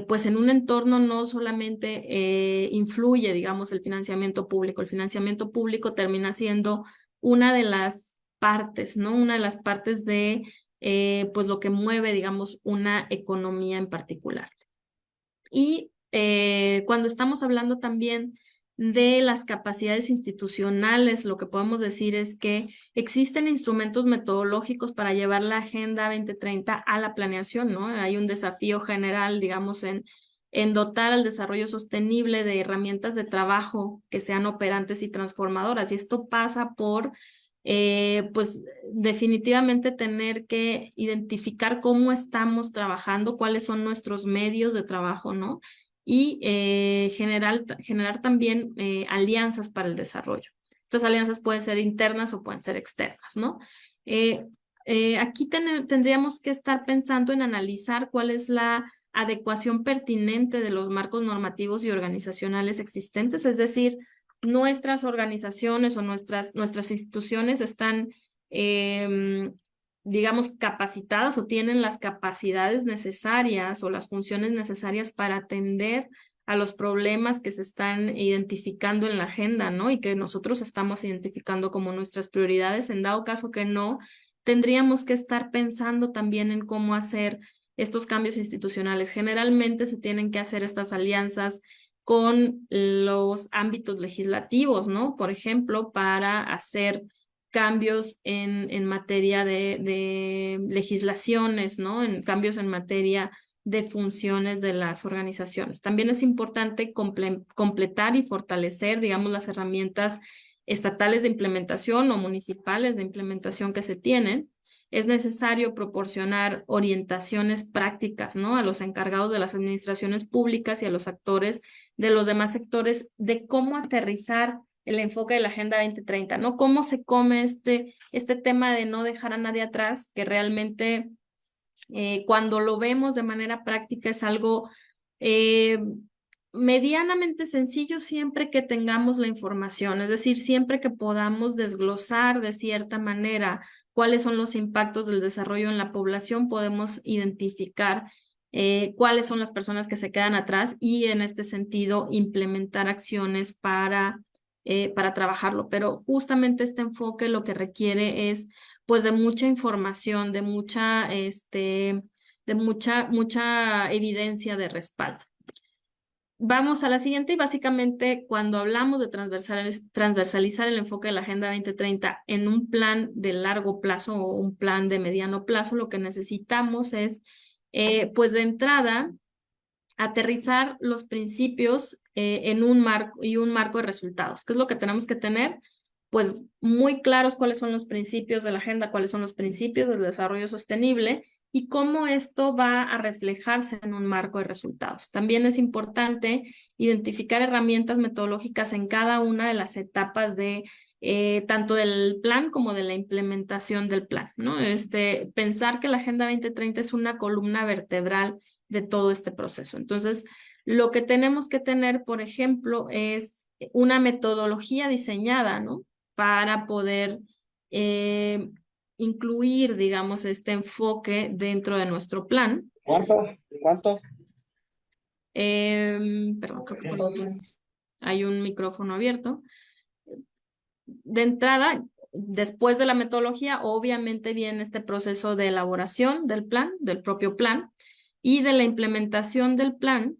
pues en un entorno no solamente influye, digamos, el financiamiento público termina siendo una de las partes, ¿no? Una de las partes de pues lo que mueve, digamos, una economía en particular. Y cuando estamos hablando también de las capacidades institucionales, lo que podemos decir es que existen instrumentos metodológicos para llevar la Agenda 2030 a la planeación, ¿no? Hay un desafío general, digamos, en dotar al desarrollo sostenible de herramientas de trabajo que sean operantes y transformadoras. Y esto pasa por pues definitivamente tener que identificar cómo estamos trabajando, cuáles son nuestros medios de trabajo, ¿no? Y generar también alianzas para el desarrollo. Estas alianzas pueden ser internas o pueden ser externas, ¿no? Aquí tendríamos que estar pensando en analizar cuál es la adecuación pertinente de los marcos normativos y organizacionales existentes, es decir, nuestras organizaciones o nuestras instituciones están, digamos, capacitadas o tienen las capacidades necesarias o las funciones necesarias para atender a los problemas que se están identificando en la agenda, ¿no? Y que nosotros estamos identificando como nuestras prioridades. En dado caso que no, tendríamos que estar pensando también en cómo hacer estos cambios institucionales. Generalmente se tienen que hacer estas alianzas con los ámbitos legislativos, ¿no? Por ejemplo, para hacer cambios en materia de legislaciones, ¿no? En cambios en materia de funciones de las organizaciones. También es importante completar y fortalecer, digamos, las herramientas estatales de implementación o municipales de implementación que se tienen. Es necesario proporcionar orientaciones prácticas, ¿no? A los encargados de las administraciones públicas y a los actores de los demás sectores de cómo aterrizar el enfoque de la Agenda 2030, ¿no? Cómo se come este tema de no dejar a nadie atrás, que realmente cuando lo vemos de manera práctica es algo medianamente sencillo siempre que tengamos la información, es decir, siempre que podamos desglosar de cierta manera cuáles son los impactos del desarrollo en la población, podemos identificar cuáles son las personas que se quedan atrás y en este sentido implementar acciones para trabajarlo. Pero justamente este enfoque lo que requiere es pues de mucha información, mucha evidencia de respaldo. Vamos a la siguiente y básicamente cuando hablamos de transversalizar el enfoque de la Agenda 2030 en un plan de largo plazo o un plan de mediano plazo, lo que necesitamos es, pues de entrada, aterrizar los principios en un marco de resultados. ¿Qué es lo que tenemos que tener? Pues muy claros cuáles son los principios de la agenda, cuáles son los principios del desarrollo sostenible y cómo esto va a reflejarse en un marco de resultados. También es importante identificar herramientas metodológicas en cada una de las etapas de tanto del plan como de la implementación del plan, ¿no? Pensar que la Agenda 2030 es una columna vertebral de todo este proceso. Entonces, lo que tenemos que tener, por ejemplo, es una metodología diseñada, ¿no? Para poder incluir, digamos, este enfoque dentro de nuestro plan. ¿Cuánto? Perdón, creo que hay un micrófono abierto. De entrada, después de la metodología, obviamente viene este proceso de elaboración del plan, del propio plan, y de la implementación del plan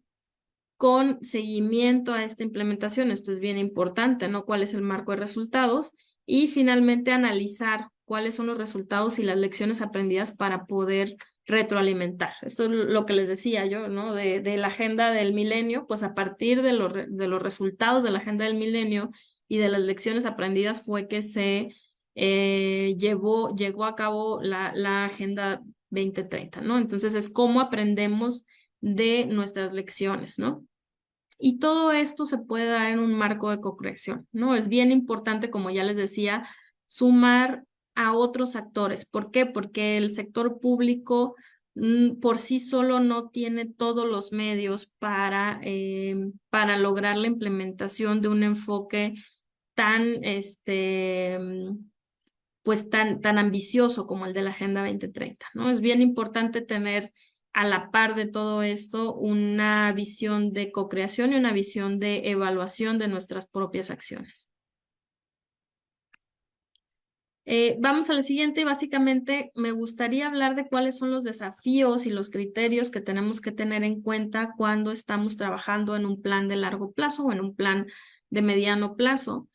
con seguimiento a esta implementación. Esto es bien importante, ¿no? ¿Cuál es el marco de resultados? Y finalmente analizar cuáles son los resultados y las lecciones aprendidas para poder retroalimentar. Esto es lo que les decía yo, ¿no? De la agenda del milenio, pues a partir de los resultados de la agenda del milenio y de las lecciones aprendidas fue que se llegó a cabo la agenda 2030, ¿no? Entonces es cómo aprendemos de nuestras lecciones, ¿no? Y todo esto se puede dar en un marco de co-creación, ¿no? Es bien importante, como ya les decía, sumar a otros actores. ¿Por qué? Porque el sector público por sí solo no tiene todos los medios para lograr la implementación de un enfoque tan, pues tan ambicioso como el de la Agenda 2030, ¿no? Es bien importante tener a la par de todo esto una visión de co-creación y una visión de evaluación de nuestras propias acciones. Vamos a la siguiente. Básicamente me gustaría hablar de cuáles son los desafíos y los criterios que tenemos que tener en cuenta cuando estamos trabajando en un plan de largo plazo o en un plan de mediano plazo.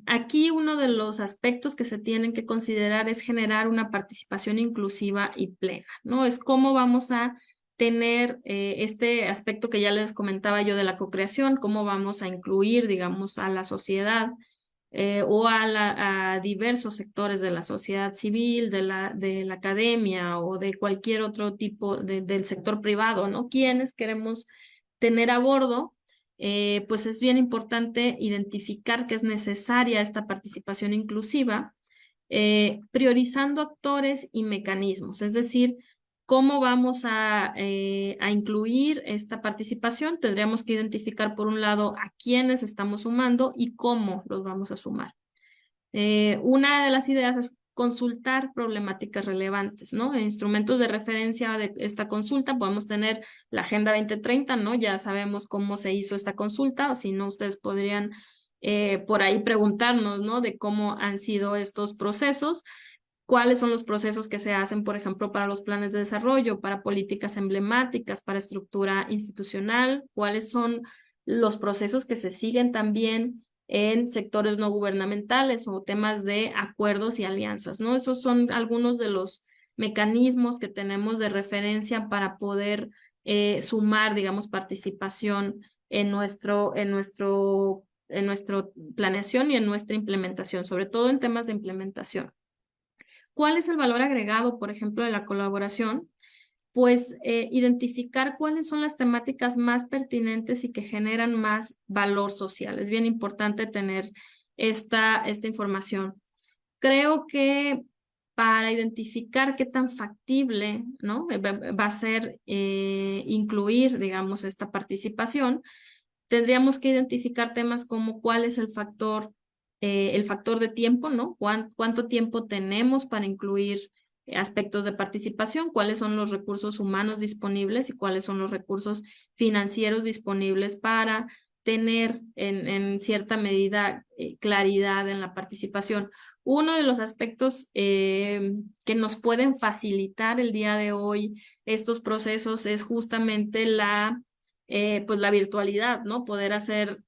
Aquí uno de los aspectos que se tienen que considerar es generar una participación inclusiva y plena, ¿no? Es cómo vamos a tener este aspecto que ya les comentaba yo de la co-creación, cómo vamos a incluir, digamos, a la sociedad o a diversos sectores de la sociedad civil, de la academia o de cualquier otro tipo del sector privado, ¿no? Quienes queremos tener a bordo, pues es bien importante identificar que es necesaria esta participación inclusiva, priorizando actores y mecanismos, es decir, ¿cómo vamos a incluir esta participación? Tendríamos que identificar, por un lado, a quiénes estamos sumando y cómo los vamos a sumar. Una de las ideas es consultar problemáticas relevantes, ¿no? En instrumentos de referencia de esta consulta podemos tener la Agenda 2030, ¿no? Ya sabemos cómo se hizo esta consulta, o si no, ustedes podrían por ahí preguntarnos, ¿no? De cómo han sido estos procesos, cuáles son los procesos que se hacen, por ejemplo, para los planes de desarrollo, para políticas emblemáticas, para estructura institucional, cuáles son los procesos que se siguen también en sectores no gubernamentales o temas de acuerdos y alianzas, ¿no? Esos son algunos de los mecanismos que tenemos de referencia para poder sumar, digamos, participación en nuestra planeación y en nuestra implementación, sobre todo en temas de implementación. ¿Cuál es el valor agregado, por ejemplo, de la colaboración? Pues identificar cuáles son las temáticas más pertinentes y que generan más valor social. Es bien importante tener esta información. Creo que para identificar qué tan factible, ¿no? va a ser incluir, digamos, esta participación, tendríamos que identificar temas como cuál es el factor de tiempo, ¿no? ¿Cuánto tiempo tenemos para incluir aspectos de participación? ¿Cuáles son los recursos humanos disponibles y cuáles son los recursos financieros disponibles para tener en cierta medida claridad en la participación? Uno de los aspectos que nos pueden facilitar el día de hoy estos procesos es justamente pues la virtualidad, ¿no? Poder hacer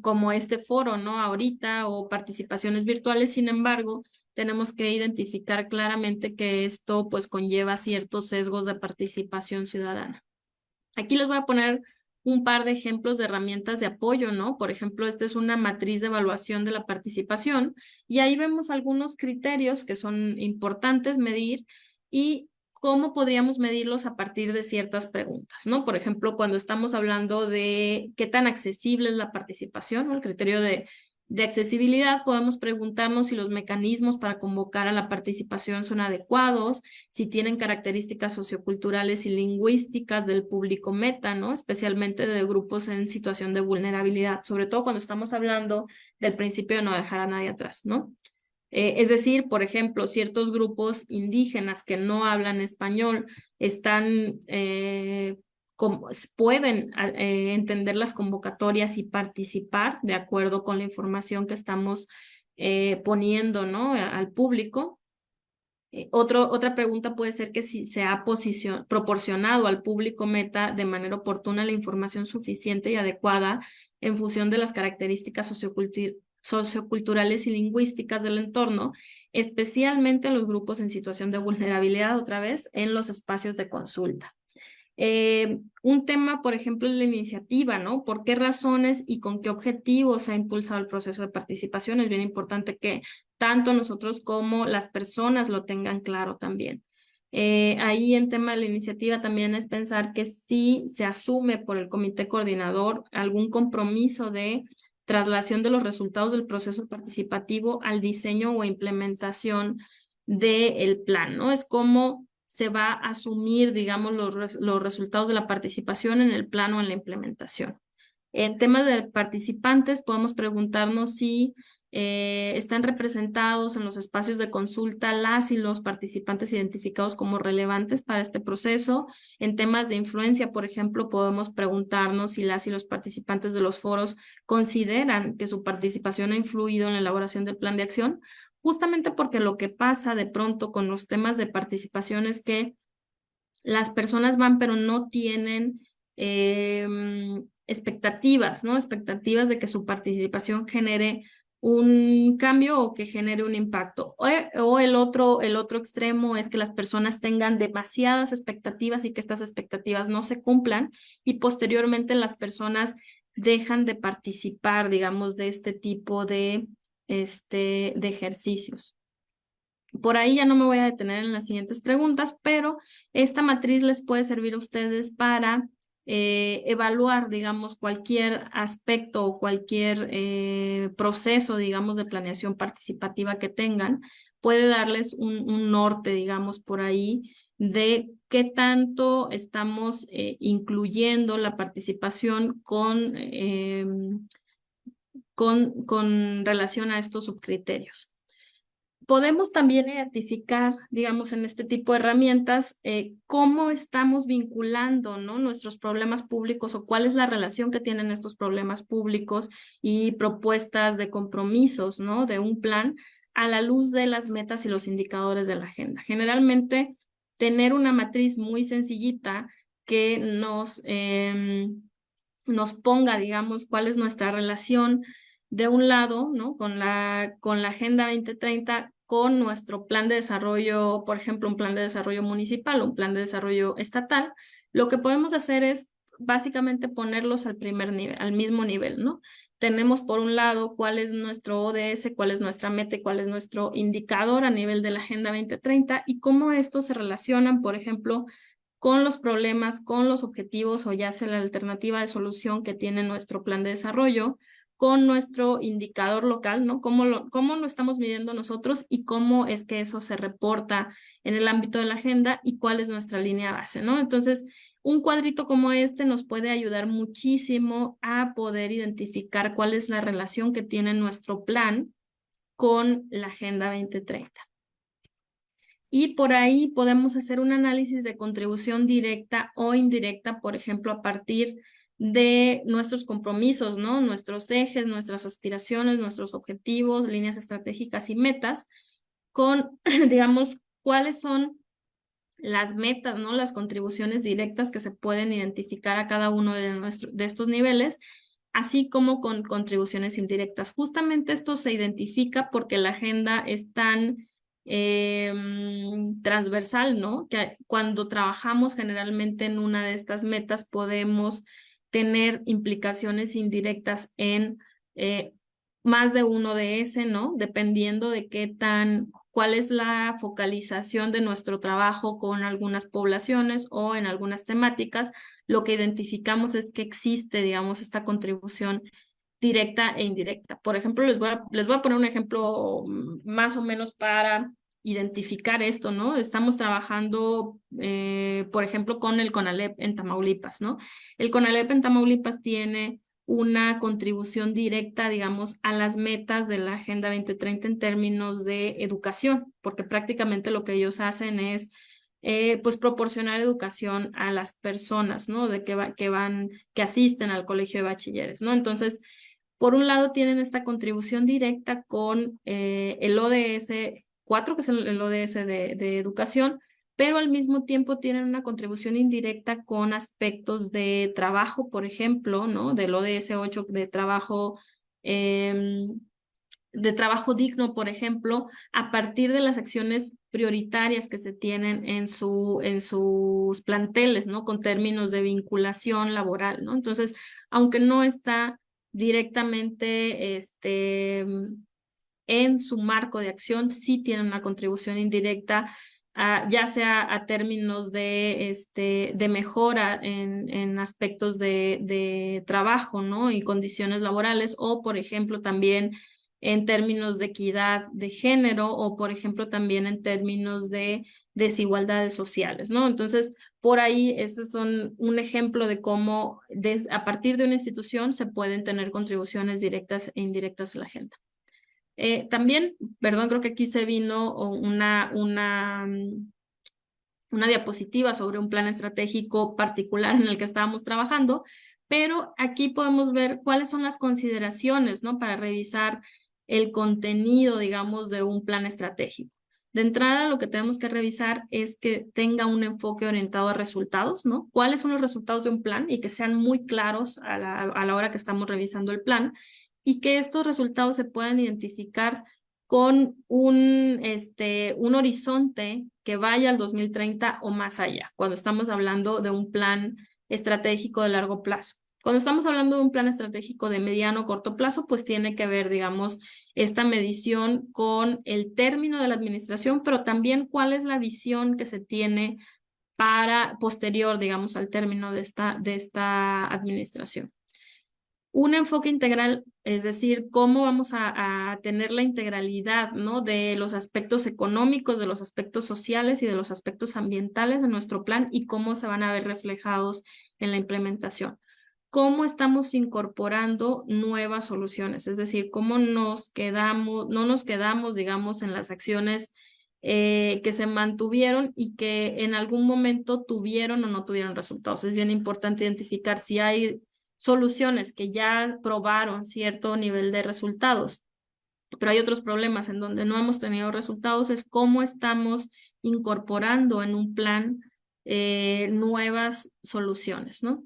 como este foro, ¿no? Ahorita o participaciones virtuales. Sin embargo, tenemos que identificar claramente que esto pues conlleva ciertos sesgos de participación ciudadana. Aquí les voy a poner un par de ejemplos de herramientas de apoyo, ¿no? Por ejemplo, esta es una matriz de evaluación de la participación y ahí vemos algunos criterios que son importantes medir y cómo podríamos medirlos a partir de ciertas preguntas, ¿no? Por ejemplo, cuando estamos hablando de qué tan accesible es la participación, ¿no? El criterio de accesibilidad, podemos preguntarnos si los mecanismos para convocar a la participación son adecuados, si tienen características socioculturales y lingüísticas del público meta, ¿no? Especialmente de grupos en situación de vulnerabilidad, sobre todo cuando estamos hablando del principio de no dejar a nadie atrás, ¿no? Es decir, por ejemplo, ciertos grupos indígenas que no hablan español pueden entender las convocatorias y participar de acuerdo con la información que estamos poniendo, ¿no? Al público. Otra pregunta puede ser que si se ha proporcionado al público meta de manera oportuna la información suficiente y adecuada en función de las características socioculturales y lingüísticas del entorno, especialmente los grupos en situación de vulnerabilidad, otra vez, en los espacios de consulta. Un tema, por ejemplo, es la iniciativa, ¿no? ¿Por qué razones y con qué objetivos se ha impulsado el proceso de participación? Es bien importante que tanto nosotros como las personas lo tengan claro también. Ahí en tema de la iniciativa también es pensar que si se asume por el comité coordinador algún compromiso de traslación de los resultados del proceso participativo al diseño o implementación del plan, ¿no? Es cómo se va a asumir, digamos, los resultados de la participación en el plan o en la implementación. En temas de participantes, podemos preguntarnos si están representados en los espacios de consulta las y los participantes identificados como relevantes para este proceso. En temas de influencia, por ejemplo, podemos preguntarnos si las y los participantes de los foros consideran que su participación ha influido en la elaboración del plan de acción, justamente porque lo que pasa de pronto con los temas de participación es que las personas van, pero no tienen expectativas, ¿no? Expectativas de que su participación genere un cambio o que genere un impacto. O el otro extremo es que las personas tengan demasiadas expectativas y que estas expectativas no se cumplan y posteriormente las personas dejan de participar, digamos, de este tipo de ejercicios. Por ahí ya no me voy a detener en las siguientes preguntas, pero esta matriz les puede servir a ustedes para evaluar, digamos, cualquier aspecto o cualquier proceso, digamos, de planeación participativa que tengan. Puede darles un norte, digamos, por ahí de qué tanto estamos incluyendo la participación con relación a estos subcriterios. Podemos también identificar, digamos, en este tipo de herramientas, cómo estamos vinculando, ¿no? Nuestros problemas públicos o cuál es la relación que tienen estos problemas públicos y propuestas de compromisos, ¿no? De un plan a la luz de las metas y los indicadores de la agenda. Generalmente, tener una matriz muy sencillita que nos ponga, digamos, cuál es nuestra relación de un lado, ¿no? Con la Agenda 2030, con nuestro plan de desarrollo, por ejemplo, un plan de desarrollo municipal, un plan de desarrollo estatal. Lo que podemos hacer es básicamente ponerlos al primer nivel, al mismo nivel, ¿no? Tenemos por un lado cuál es nuestro ODS, cuál es nuestra meta y cuál es nuestro indicador a nivel de la Agenda 2030 y cómo estos se relacionan, por ejemplo, con los problemas, con los objetivos o ya sea la alternativa de solución que tiene nuestro plan de desarrollo, con nuestro indicador local, ¿no? Cómo lo estamos midiendo nosotros y cómo es que eso se reporta en el ámbito de la agenda y cuál es nuestra línea base, ¿no? Entonces, un cuadrito como este nos puede ayudar muchísimo a poder identificar cuál es la relación que tiene nuestro plan con la Agenda 2030. Y por ahí podemos hacer un análisis de contribución directa o indirecta, por ejemplo, a partir de nuestros compromisos, ¿no? Nuestros ejes, nuestras aspiraciones, nuestros objetivos, líneas estratégicas y metas, con, digamos, cuáles son las metas, ¿no? Las contribuciones directas que se pueden identificar a cada uno de estos niveles, así como con contribuciones indirectas. Justamente esto se identifica porque la agenda es tan transversal, ¿no? Que cuando trabajamos generalmente en una de estas metas podemos tener implicaciones indirectas en más de uno de ese, ¿no? Dependiendo de cuál es la focalización de nuestro trabajo con algunas poblaciones o en algunas temáticas, lo que identificamos es que existe, digamos, esta contribución directa e indirecta. Por ejemplo, les voy a poner un ejemplo más o menos para identificar esto, ¿no? Estamos trabajando, por ejemplo, con el CONALEP en Tamaulipas, ¿no? El CONALEP en Tamaulipas tiene una contribución directa, digamos, a las metas de la Agenda 2030 en términos de educación, porque prácticamente lo que ellos hacen es pues proporcionar educación a las personas, ¿no? Que asisten al colegio de bachilleres, ¿no? Entonces, por un lado tienen esta contribución directa con el ODS 4, que es el ODS de educación, pero al mismo tiempo tienen una contribución indirecta con aspectos de trabajo, por ejemplo, ¿no? Del ODS 8 de trabajo digno, por ejemplo, a partir de las acciones prioritarias que se tienen en sus planteles, ¿no? Con términos de vinculación laboral, ¿no? Entonces, aunque no está directamente en su marco de acción, sí tiene una contribución indirecta ya sea a términos de mejora en aspectos de trabajo, ¿no? Y condiciones laborales, o por ejemplo también en términos de equidad de género, o por ejemplo también en términos de desigualdades sociales, ¿no? Entonces, por ahí, esos son un ejemplo de cómo a partir de una institución se pueden tener contribuciones directas e indirectas a la agenda. También, perdón, creo que aquí se vino una diapositiva sobre un plan estratégico particular en el que estábamos trabajando, pero aquí podemos ver cuáles son las consideraciones, ¿no? Para revisar el contenido, digamos, de un plan estratégico. De entrada, lo que tenemos que revisar es que tenga un enfoque orientado a resultados, ¿no? ¿Cuáles son los resultados de un plan? Y que sean muy claros a la hora que estamos revisando el plan, y que estos resultados se puedan identificar con un horizonte que vaya al 2030 o más allá, cuando estamos hablando de un plan estratégico de largo plazo. Cuando estamos hablando de un plan estratégico de mediano o corto plazo, pues tiene que ver, digamos, esta medición con el término de la administración, pero también cuál es la visión que se tiene para posterior, digamos, al término de esta administración. Un enfoque integral, es decir, cómo vamos a tener la integralidad, ¿no? De los aspectos económicos, de los aspectos sociales y de los aspectos ambientales de nuestro plan, y cómo se van a ver reflejados en la implementación. Cómo estamos incorporando nuevas soluciones, es decir, cómo no nos quedamos, digamos, en las acciones que se mantuvieron y que en algún momento tuvieron o no tuvieron resultados. Es bien importante identificar si hay soluciones que ya probaron cierto nivel de resultados, pero hay otros problemas en donde no hemos tenido resultados, es cómo estamos incorporando en un plan nuevas soluciones, ¿no?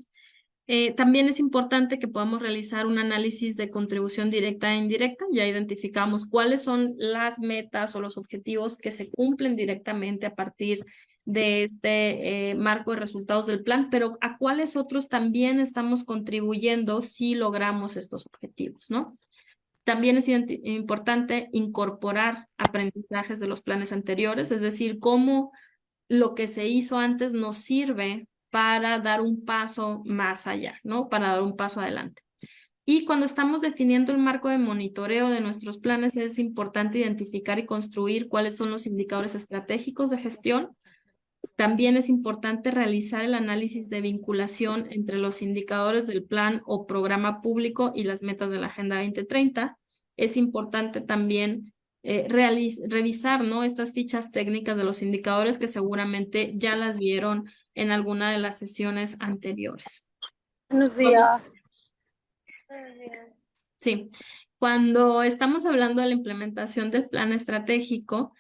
También es importante que podamos realizar un análisis de contribución directa e indirecta. Ya identificamos cuáles son las metas o los objetivos que se cumplen directamente a partir de este marco de resultados del plan, pero a cuáles otros también estamos contribuyendo si logramos estos objetivos, ¿no? También es importante incorporar aprendizajes de los planes anteriores, es decir, cómo lo que se hizo antes nos sirve para dar un paso más allá, ¿no? Para dar un paso adelante. Y cuando estamos definiendo el marco de monitoreo de nuestros planes, es importante identificar y construir cuáles son los indicadores estratégicos de gestión. También es importante realizar el análisis de vinculación entre los indicadores del plan o programa público y las metas de la Agenda 2030. Es importante también revisar, ¿no? Estas fichas técnicas de los indicadores que seguramente ya las vieron en alguna de las sesiones anteriores. Buenos días. Sí, cuando estamos hablando de la implementación del plan estratégico,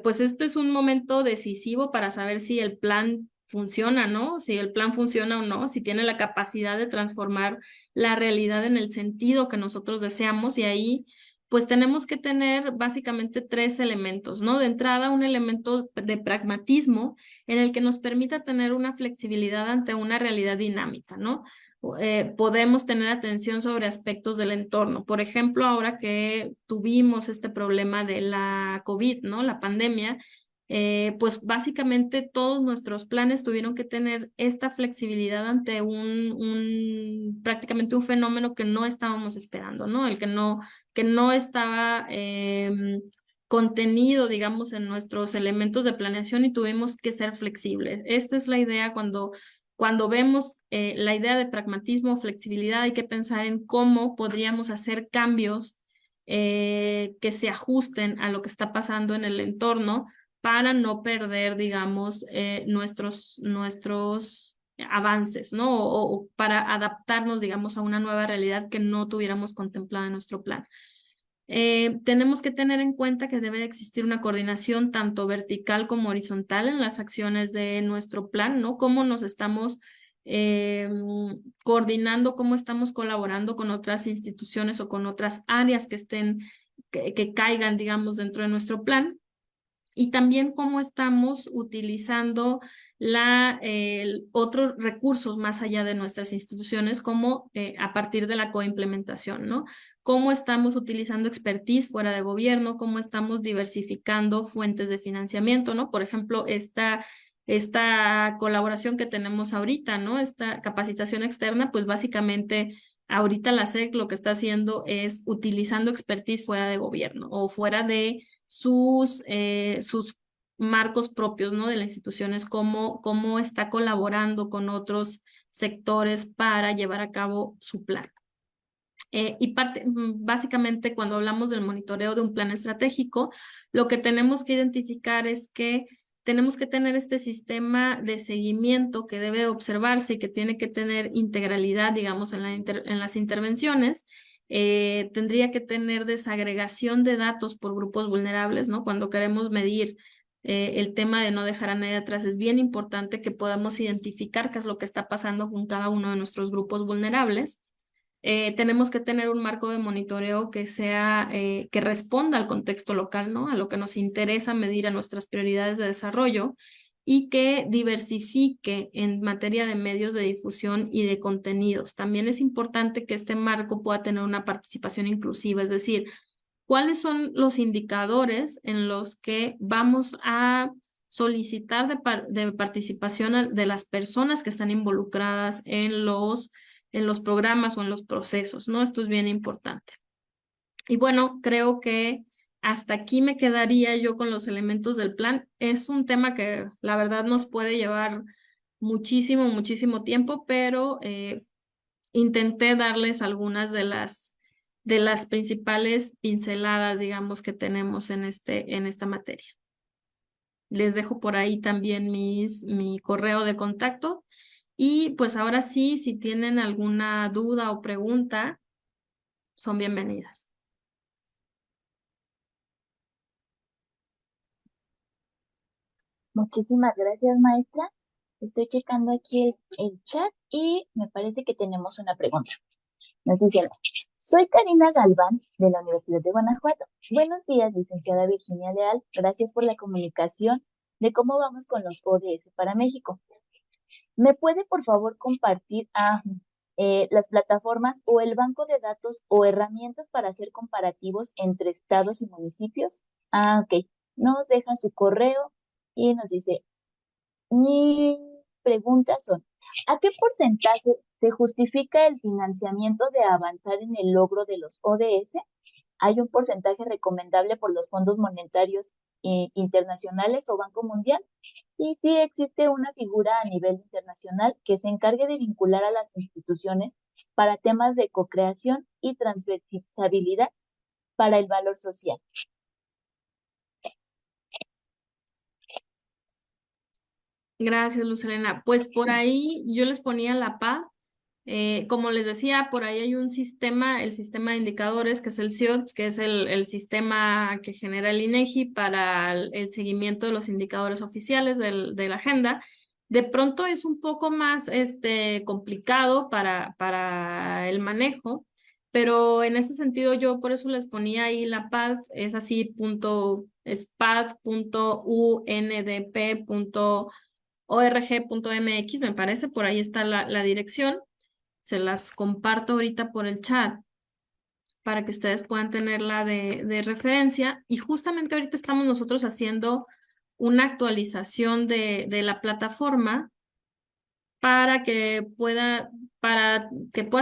pues este es un momento decisivo para saber si el plan funciona, ¿no? Si el plan funciona o no, si tiene la capacidad de transformar la realidad en el sentido que nosotros deseamos, y ahí pues tenemos que tener básicamente tres elementos, ¿no? De entrada, un elemento de pragmatismo en el que nos permita tener una flexibilidad ante una realidad dinámica, ¿no? Podemos tener atención sobre aspectos del entorno. Por ejemplo, ahora que tuvimos este problema de la COVID, ¿no? La pandemia, pues básicamente todos nuestros planes tuvieron que tener esta flexibilidad ante prácticamente un fenómeno que no estábamos esperando, ¿no? El que no estaba contenido, digamos, en nuestros elementos de planeación, y tuvimos que ser flexibles. Esta es la idea cuando vemos la idea de pragmatismo o flexibilidad. Hay que pensar en cómo podríamos hacer cambios que se ajusten a lo que está pasando en el entorno para no perder, digamos, nuestros avances, ¿no? O para adaptarnos, digamos, a una nueva realidad que no tuviéramos contemplada en nuestro plan. Tenemos que tener en cuenta que debe de existir una coordinación tanto vertical como horizontal en las acciones de nuestro plan, ¿no? Cómo nos estamos coordinando, cómo estamos colaborando con otras instituciones o con otras áreas que caigan, digamos, dentro de nuestro plan. y también cómo estamos utilizando otros recursos más allá de nuestras instituciones, como a partir de la coimplementación, ¿no? Cómo estamos utilizando expertise fuera de gobierno, cómo estamos diversificando fuentes de financiamiento, ¿no? Por ejemplo, esta colaboración que tenemos ahorita, ¿no? Esta capacitación externa, pues básicamente ahorita la SEC lo que está haciendo es utilizando expertise fuera de gobierno o fuera de sus marcos propios, ¿no? De las instituciones, cómo está colaborando con otros sectores para llevar a cabo su plan. Básicamente, cuando hablamos del monitoreo de un plan estratégico, lo que tenemos que identificar es que tenemos que tener este sistema de seguimiento que debe observarse y que tiene que tener integralidad, digamos, en las intervenciones. Tendría que tener desagregación de datos por grupos vulnerables, ¿no? Cuando queremos medir el tema de no dejar a nadie atrás, es bien importante que podamos identificar qué es lo que está pasando con cada uno de nuestros grupos vulnerables. Tenemos que tener un marco de monitoreo que sea, que responda al contexto local, ¿no? A lo que nos interesa medir, a nuestras prioridades de desarrollo, y que diversifique en materia de medios de difusión y de contenidos. También es importante que este marco pueda tener una participación inclusiva, es decir, cuáles son los indicadores en los que vamos a solicitar de participación de las personas que están involucradas en los programas o en los procesos, ¿no? Esto es bien importante. Y bueno, creo que hasta aquí me quedaría yo con los elementos del plan. Es un tema que la verdad nos puede llevar muchísimo, muchísimo tiempo, pero intenté darles algunas de las principales pinceladas, digamos, que tenemos en esta materia. Les dejo por ahí también mi correo de contacto. Y pues ahora sí, si tienen alguna duda o pregunta, son bienvenidas. Muchísimas gracias, maestra. Estoy checando aquí el chat y me parece que tenemos una pregunta. Nos dice, soy Karina Galván de la Universidad de Guanajuato. Buenos días, licenciada Virginia Leal. Gracias por la comunicación de cómo vamos con los ODS para México. ¿Me puede, por favor, compartir las plataformas o el banco de datos o herramientas para hacer comparativos entre estados y municipios? Ok. Nos deja su correo y nos dice, mis preguntas son, ¿a qué porcentaje se justifica el financiamiento de avanzar en el logro de los ODS? ¿Hay un porcentaje recomendable por los fondos monetarios internacionales o Banco Mundial? Y si existe una figura a nivel internacional que se encargue de vincular a las instituciones para temas de co-creación y transversabilidad para el valor social. Gracias, Luz Helena. Pues por ahí yo les ponía la PAD. Como les decía, por ahí hay un sistema, el sistema de indicadores, que es el CIOTS, que es el sistema que genera el INEGI para el seguimiento de los indicadores oficiales de la agenda. De pronto es un poco más complicado para el manejo, pero en ese sentido yo por eso les ponía ahí la PAD, es así, es pad.undp.org.mx, me parece, por ahí está la dirección. Se las comparto ahorita por el chat para que ustedes puedan tenerla de referencia. Y justamente ahorita estamos nosotros haciendo una actualización de la plataforma para que pueda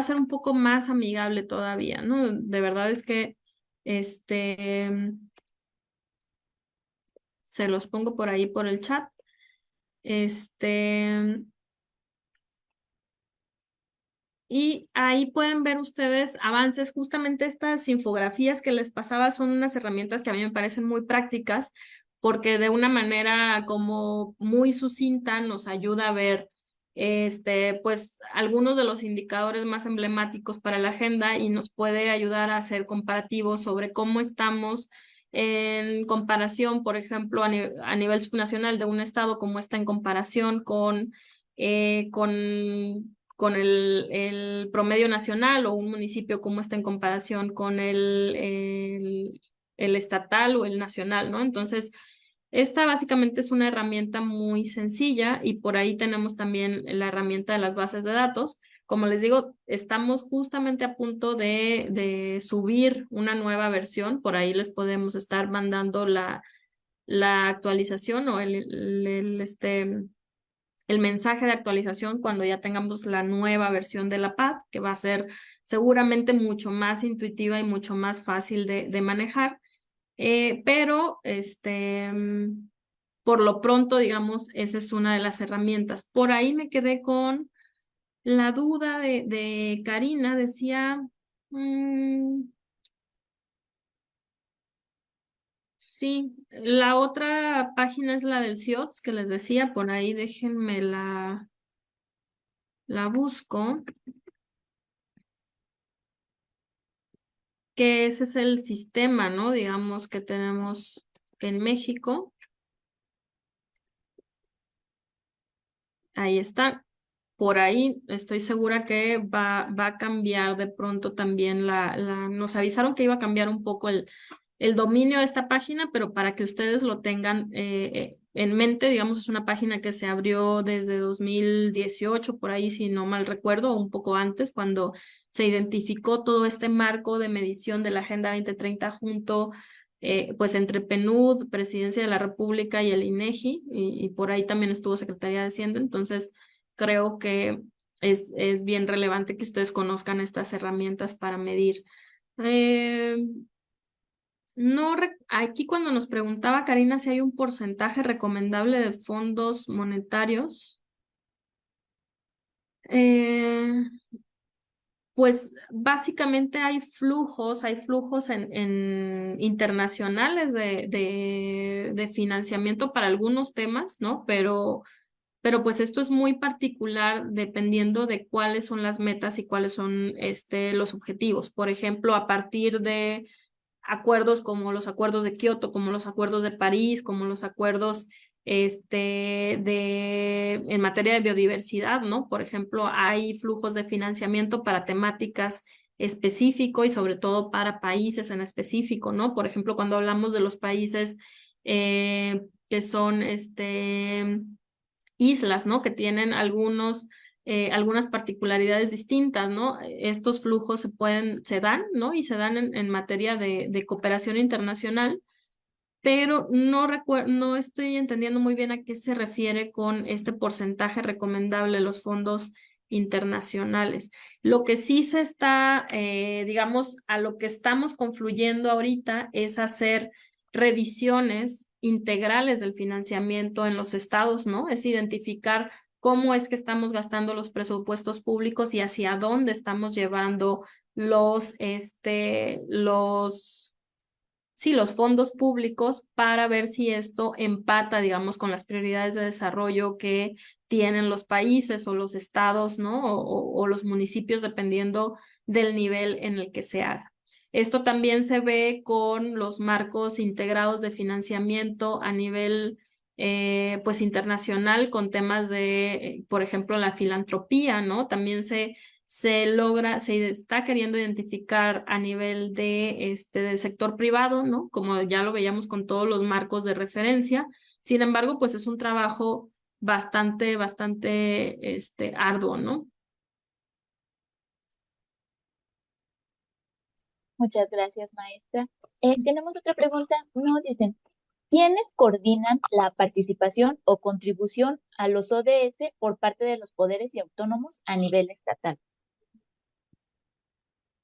ser un poco más amigable todavía, ¿no? De verdad es que este se los pongo por ahí por el chat. Y ahí pueden ver ustedes avances. Justamente estas infografías que les pasaba son unas herramientas que a mí me parecen muy prácticas porque de una manera como muy sucinta nos ayuda a ver pues algunos de los indicadores más emblemáticos para la agenda y nos puede ayudar a hacer comparativos sobre cómo estamos en comparación, por ejemplo, a nivel subnacional de un estado, cómo está en comparación con el promedio nacional, o un municipio cómo está en comparación con el estatal o el nacional, ¿no? Entonces, Esta básicamente es una herramienta muy sencilla y por ahí tenemos también la herramienta de las bases de datos. Como les digo, estamos justamente a punto de subir una nueva versión. Por ahí les podemos estar mandando la actualización o el mensaje de actualización cuando ya tengamos la nueva versión de la PAD, que va a ser seguramente mucho más intuitiva y mucho más fácil de manejar. Pero por lo pronto, digamos, esa es una de las herramientas. Por ahí me quedé con la duda de Karina, decía, mm, sí, la otra página es la del CIOTS que les decía, por ahí déjenme la busco, que ese es el sistema, ¿no? Digamos que tenemos en México. Ahí está. Por ahí estoy segura que va a cambiar de pronto también nos avisaron que iba a cambiar un poco el dominio de esta página, pero para que ustedes lo tengan en mente, digamos, es una página que se abrió desde 2018, por ahí, si no mal recuerdo, o un poco antes, cuando se identificó todo este marco de medición de la Agenda 2030 junto pues entre PNUD, Presidencia de la República y el INEGI, y por ahí también estuvo Secretaría de Hacienda, entonces creo que es bien relevante que ustedes conozcan estas herramientas para medir. Eh, no, aquí cuando nos preguntaba Karina si hay un porcentaje recomendable de fondos monetarios, eh, pues básicamente hay flujos en internacionales de financiamiento para algunos temas, ¿no? Pero pues esto es muy particular dependiendo de cuáles son las metas y cuáles son los objetivos. Por ejemplo, a partir de acuerdos como los acuerdos de Kioto, como los acuerdos de París, como los acuerdos en materia de biodiversidad, ¿no? Por ejemplo, hay flujos de financiamiento para temáticas específico y sobre todo para países en específico, ¿no? Por ejemplo, cuando hablamos de los países que son islas, ¿no? Que tienen algunas particularidades distintas, ¿no? Estos flujos se dan, ¿no? Y se dan en materia de cooperación internacional, pero no estoy entendiendo muy bien a qué se refiere con este porcentaje recomendable de los fondos internacionales. Lo que sí se está, digamos, a lo que estamos confluyendo ahorita es hacer revisiones integrales del financiamiento en los estados, ¿no? Es identificar cómo es que estamos gastando los presupuestos públicos y hacia dónde estamos llevando los fondos públicos para ver si esto empata, digamos, con las prioridades de desarrollo que tienen los países o los estados, ¿no? O los municipios, dependiendo del nivel en el que se haga. Esto también se ve con los marcos integrados de financiamiento a nivel pues internacional con temas por ejemplo, la filantropía, ¿no? También se está queriendo identificar a nivel del sector privado, ¿no? Como ya lo veíamos con todos los marcos de referencia. Sin embargo, pues es un trabajo bastante arduo, ¿no? Muchas gracias, maestra. Tenemos otra pregunta. Nos dicen, ¿quiénes coordinan la participación o contribución a los ODS por parte de los poderes y autónomos a nivel estatal?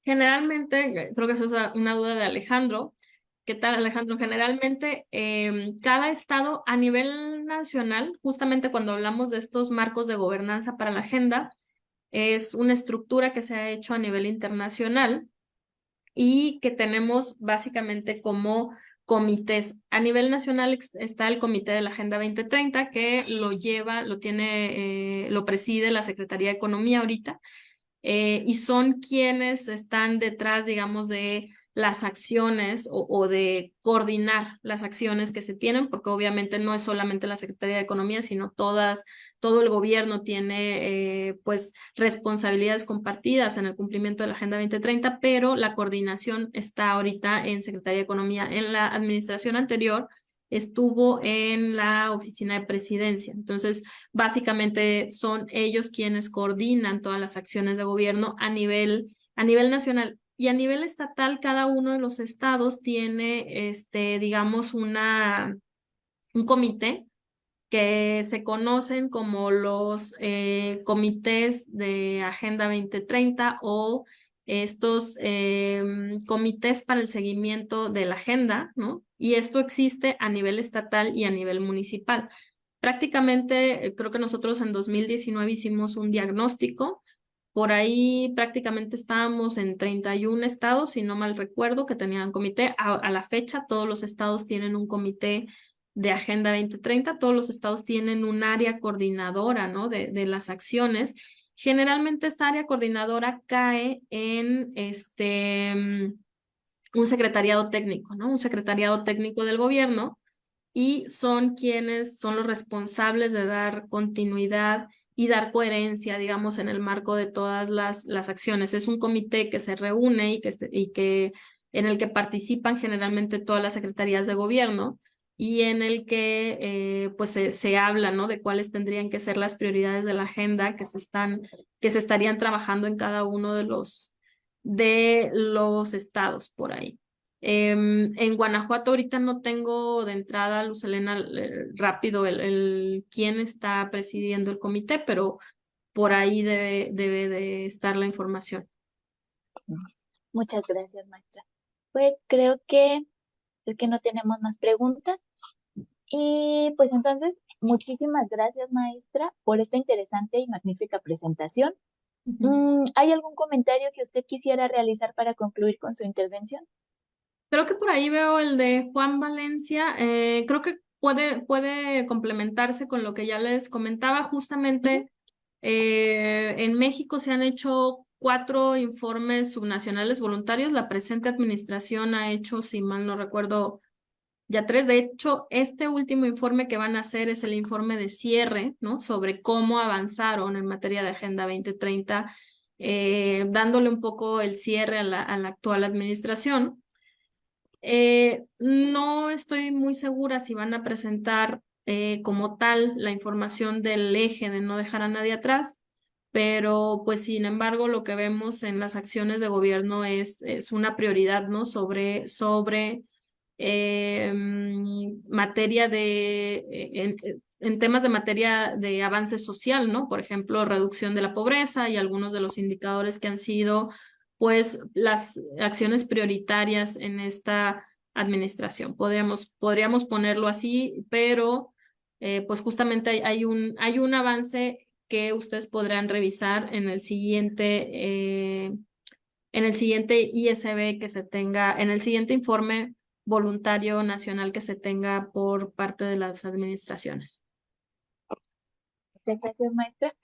Generalmente, creo que esa es una duda de Alejandro. ¿Qué tal, Alejandro? Generalmente, cada estado a nivel nacional, justamente cuando hablamos de estos marcos de gobernanza para la agenda, es una estructura que se ha hecho a nivel internacional y que tenemos básicamente como comités. A nivel nacional está el Comité de la Agenda 2030 que lo preside la Secretaría de Economía ahorita, y son quienes están detrás, digamos, de las acciones o de coordinar las acciones que se tienen, porque obviamente no es solamente la Secretaría de Economía, sino todo el gobierno tiene pues responsabilidades compartidas en el cumplimiento de la Agenda 2030, pero la coordinación está ahorita en Secretaría de Economía. En la administración anterior estuvo en la oficina de presidencia. Entonces, básicamente son ellos quienes coordinan todas las acciones de gobierno a nivel nacional. Y a nivel estatal, cada uno de los estados tiene, digamos, un comité que se conocen como los comités de Agenda 2030 o estos comités para el seguimiento de la agenda, ¿no? Y esto existe a nivel estatal y a nivel municipal. Prácticamente, creo que nosotros en 2019 hicimos un diagnóstico. Por ahí prácticamente estábamos en 31 estados, si no mal recuerdo, que tenían comité. A la fecha, todos los estados tienen un comité de Agenda 2030. Todos los estados tienen un área coordinadora, ¿no? De las acciones. Generalmente esta área coordinadora cae en un secretariado técnico, ¿no? Un secretariado técnico del gobierno y son quienes son los responsables de dar continuidad y dar coherencia, digamos, en el marco de todas las acciones. Es un comité que se reúne y que en el que participan generalmente todas las secretarías de gobierno y en el que pues se habla, ¿no? De cuáles tendrían que ser las prioridades de la agenda que se estarían trabajando en cada uno de los estados por ahí. En Guanajuato ahorita no tengo de entrada, Luz Helena, rápido quién está presidiendo el comité, pero por ahí debe de estar la información. Muchas gracias, maestra. Pues creo que no tenemos más preguntas. Y pues entonces, muchísimas gracias, maestra, por esta interesante y magnífica presentación. Ujú. ¿Hay algún comentario que usted quisiera realizar para concluir con su intervención? Creo que por ahí veo el de Juan Valencia. Creo que puede complementarse con lo que ya les comentaba. Ujú. Justamente en México se han hecho 4 informes subnacionales voluntarios. La presente administración ha hecho, si mal no recuerdo, ya 3. De hecho, este último informe que van a hacer es el informe de cierre, ¿no? Sobre cómo avanzaron en materia de Agenda 2030, dándole un poco el cierre a la actual administración. No estoy muy segura si van a presentar como tal la información del eje de no dejar a nadie atrás, pero pues sin embargo lo que vemos en las acciones de gobierno es una prioridad, ¿no? Sobre materia en temas de materia de avance social, ¿no? Por ejemplo, reducción de la pobreza y algunos de los indicadores que han sido pues las acciones prioritarias en esta administración. Podríamos ponerlo así, pero pues justamente hay un avance que ustedes podrán revisar en el siguiente ISB que se tenga, en el siguiente informe voluntario nacional que se tenga por parte de las administraciones. Muchas gracias, maestra.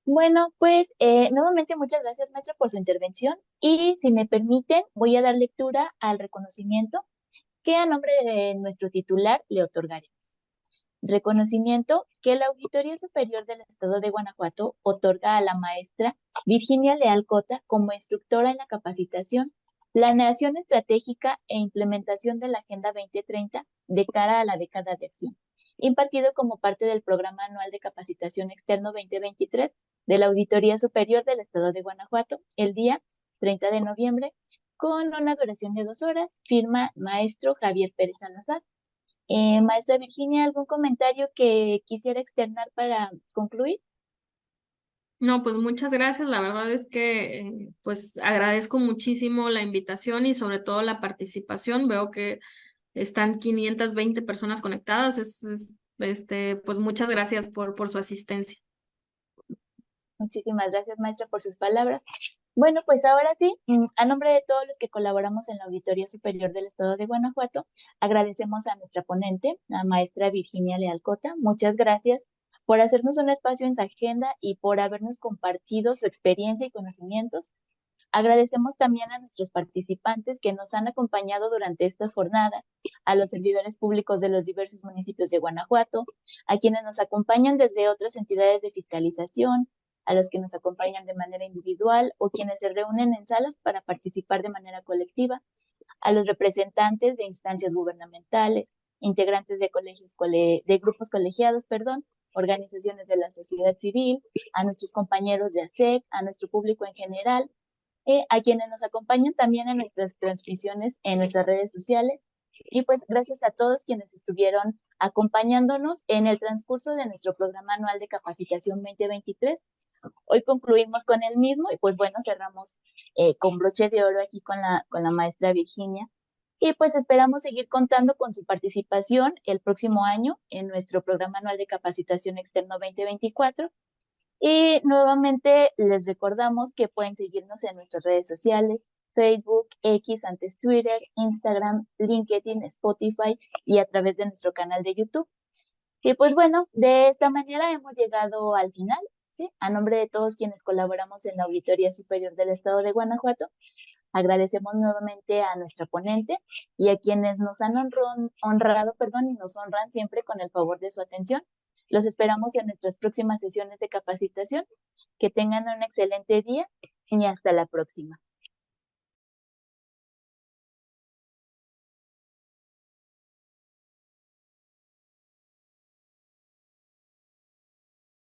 Bueno, pues nuevamente muchas gracias, maestra, por su intervención. Y si me permiten, voy a dar lectura al reconocimiento que a nombre de nuestro titular le otorgaremos. Reconocimiento que la Auditoría Superior del Estado de Guanajuato otorga a la maestra Virginia Leal Cota como instructora en la capacitación, planeación estratégica e implementación de la Agenda 2030 de cara a la década de acción, impartido como parte del Programa Anual de Capacitación Externo 2023 de la Auditoría Superior del Estado de Guanajuato, el día 30 de noviembre, con una duración de 2 horas, firma maestro Javier Pérez Salazar. Maestra Virginia, ¿algún comentario que quisiera externar para concluir? No, pues muchas gracias. La verdad es que pues agradezco muchísimo la invitación y sobre todo la participación. Veo que están 520 personas conectadas. Pues muchas gracias por su asistencia. Muchísimas gracias, maestra, por sus palabras. Bueno, pues ahora sí, a nombre de todos los que colaboramos en la Auditoría Superior del Estado de Guanajuato, agradecemos a nuestra ponente, la maestra Virginia Leal Cota. Muchas gracias por hacernos un espacio en su agenda y por habernos compartido su experiencia y conocimientos. Agradecemos también a nuestros participantes que nos han acompañado durante estas jornadas, a los servidores públicos de los diversos municipios de Guanajuato, a quienes nos acompañan desde otras entidades de fiscalización, a los que nos acompañan de manera individual o quienes se reúnen en salas para participar de manera colectiva, a los representantes de instancias gubernamentales, integrantes de colegios, de grupos colegiados, perdón, organizaciones de la sociedad civil, a nuestros compañeros de ASEC, a nuestro público en general, a quienes nos acompañan también en nuestras transmisiones en nuestras redes sociales. Y pues gracias a todos quienes estuvieron acompañándonos en el transcurso de nuestro programa anual de capacitación 2023. Hoy concluimos con el mismo y pues bueno, cerramos con broche de oro aquí con la maestra Virginia. Y pues esperamos seguir contando con su participación el próximo año en nuestro programa anual de capacitación externo 2024. Y nuevamente les recordamos que pueden seguirnos en nuestras redes sociales, Facebook, X, antes Twitter, Instagram, LinkedIn, Spotify y a través de nuestro canal de YouTube. Y pues bueno, de esta manera hemos llegado al final, ¿sí? A nombre de todos quienes colaboramos en la Auditoría Superior del Estado de Guanajuato, agradecemos nuevamente a nuestra ponente y a quienes nos han honrado, y nos honran siempre con el favor de su atención. Los esperamos en nuestras próximas sesiones de capacitación. Que tengan un excelente día y hasta la próxima.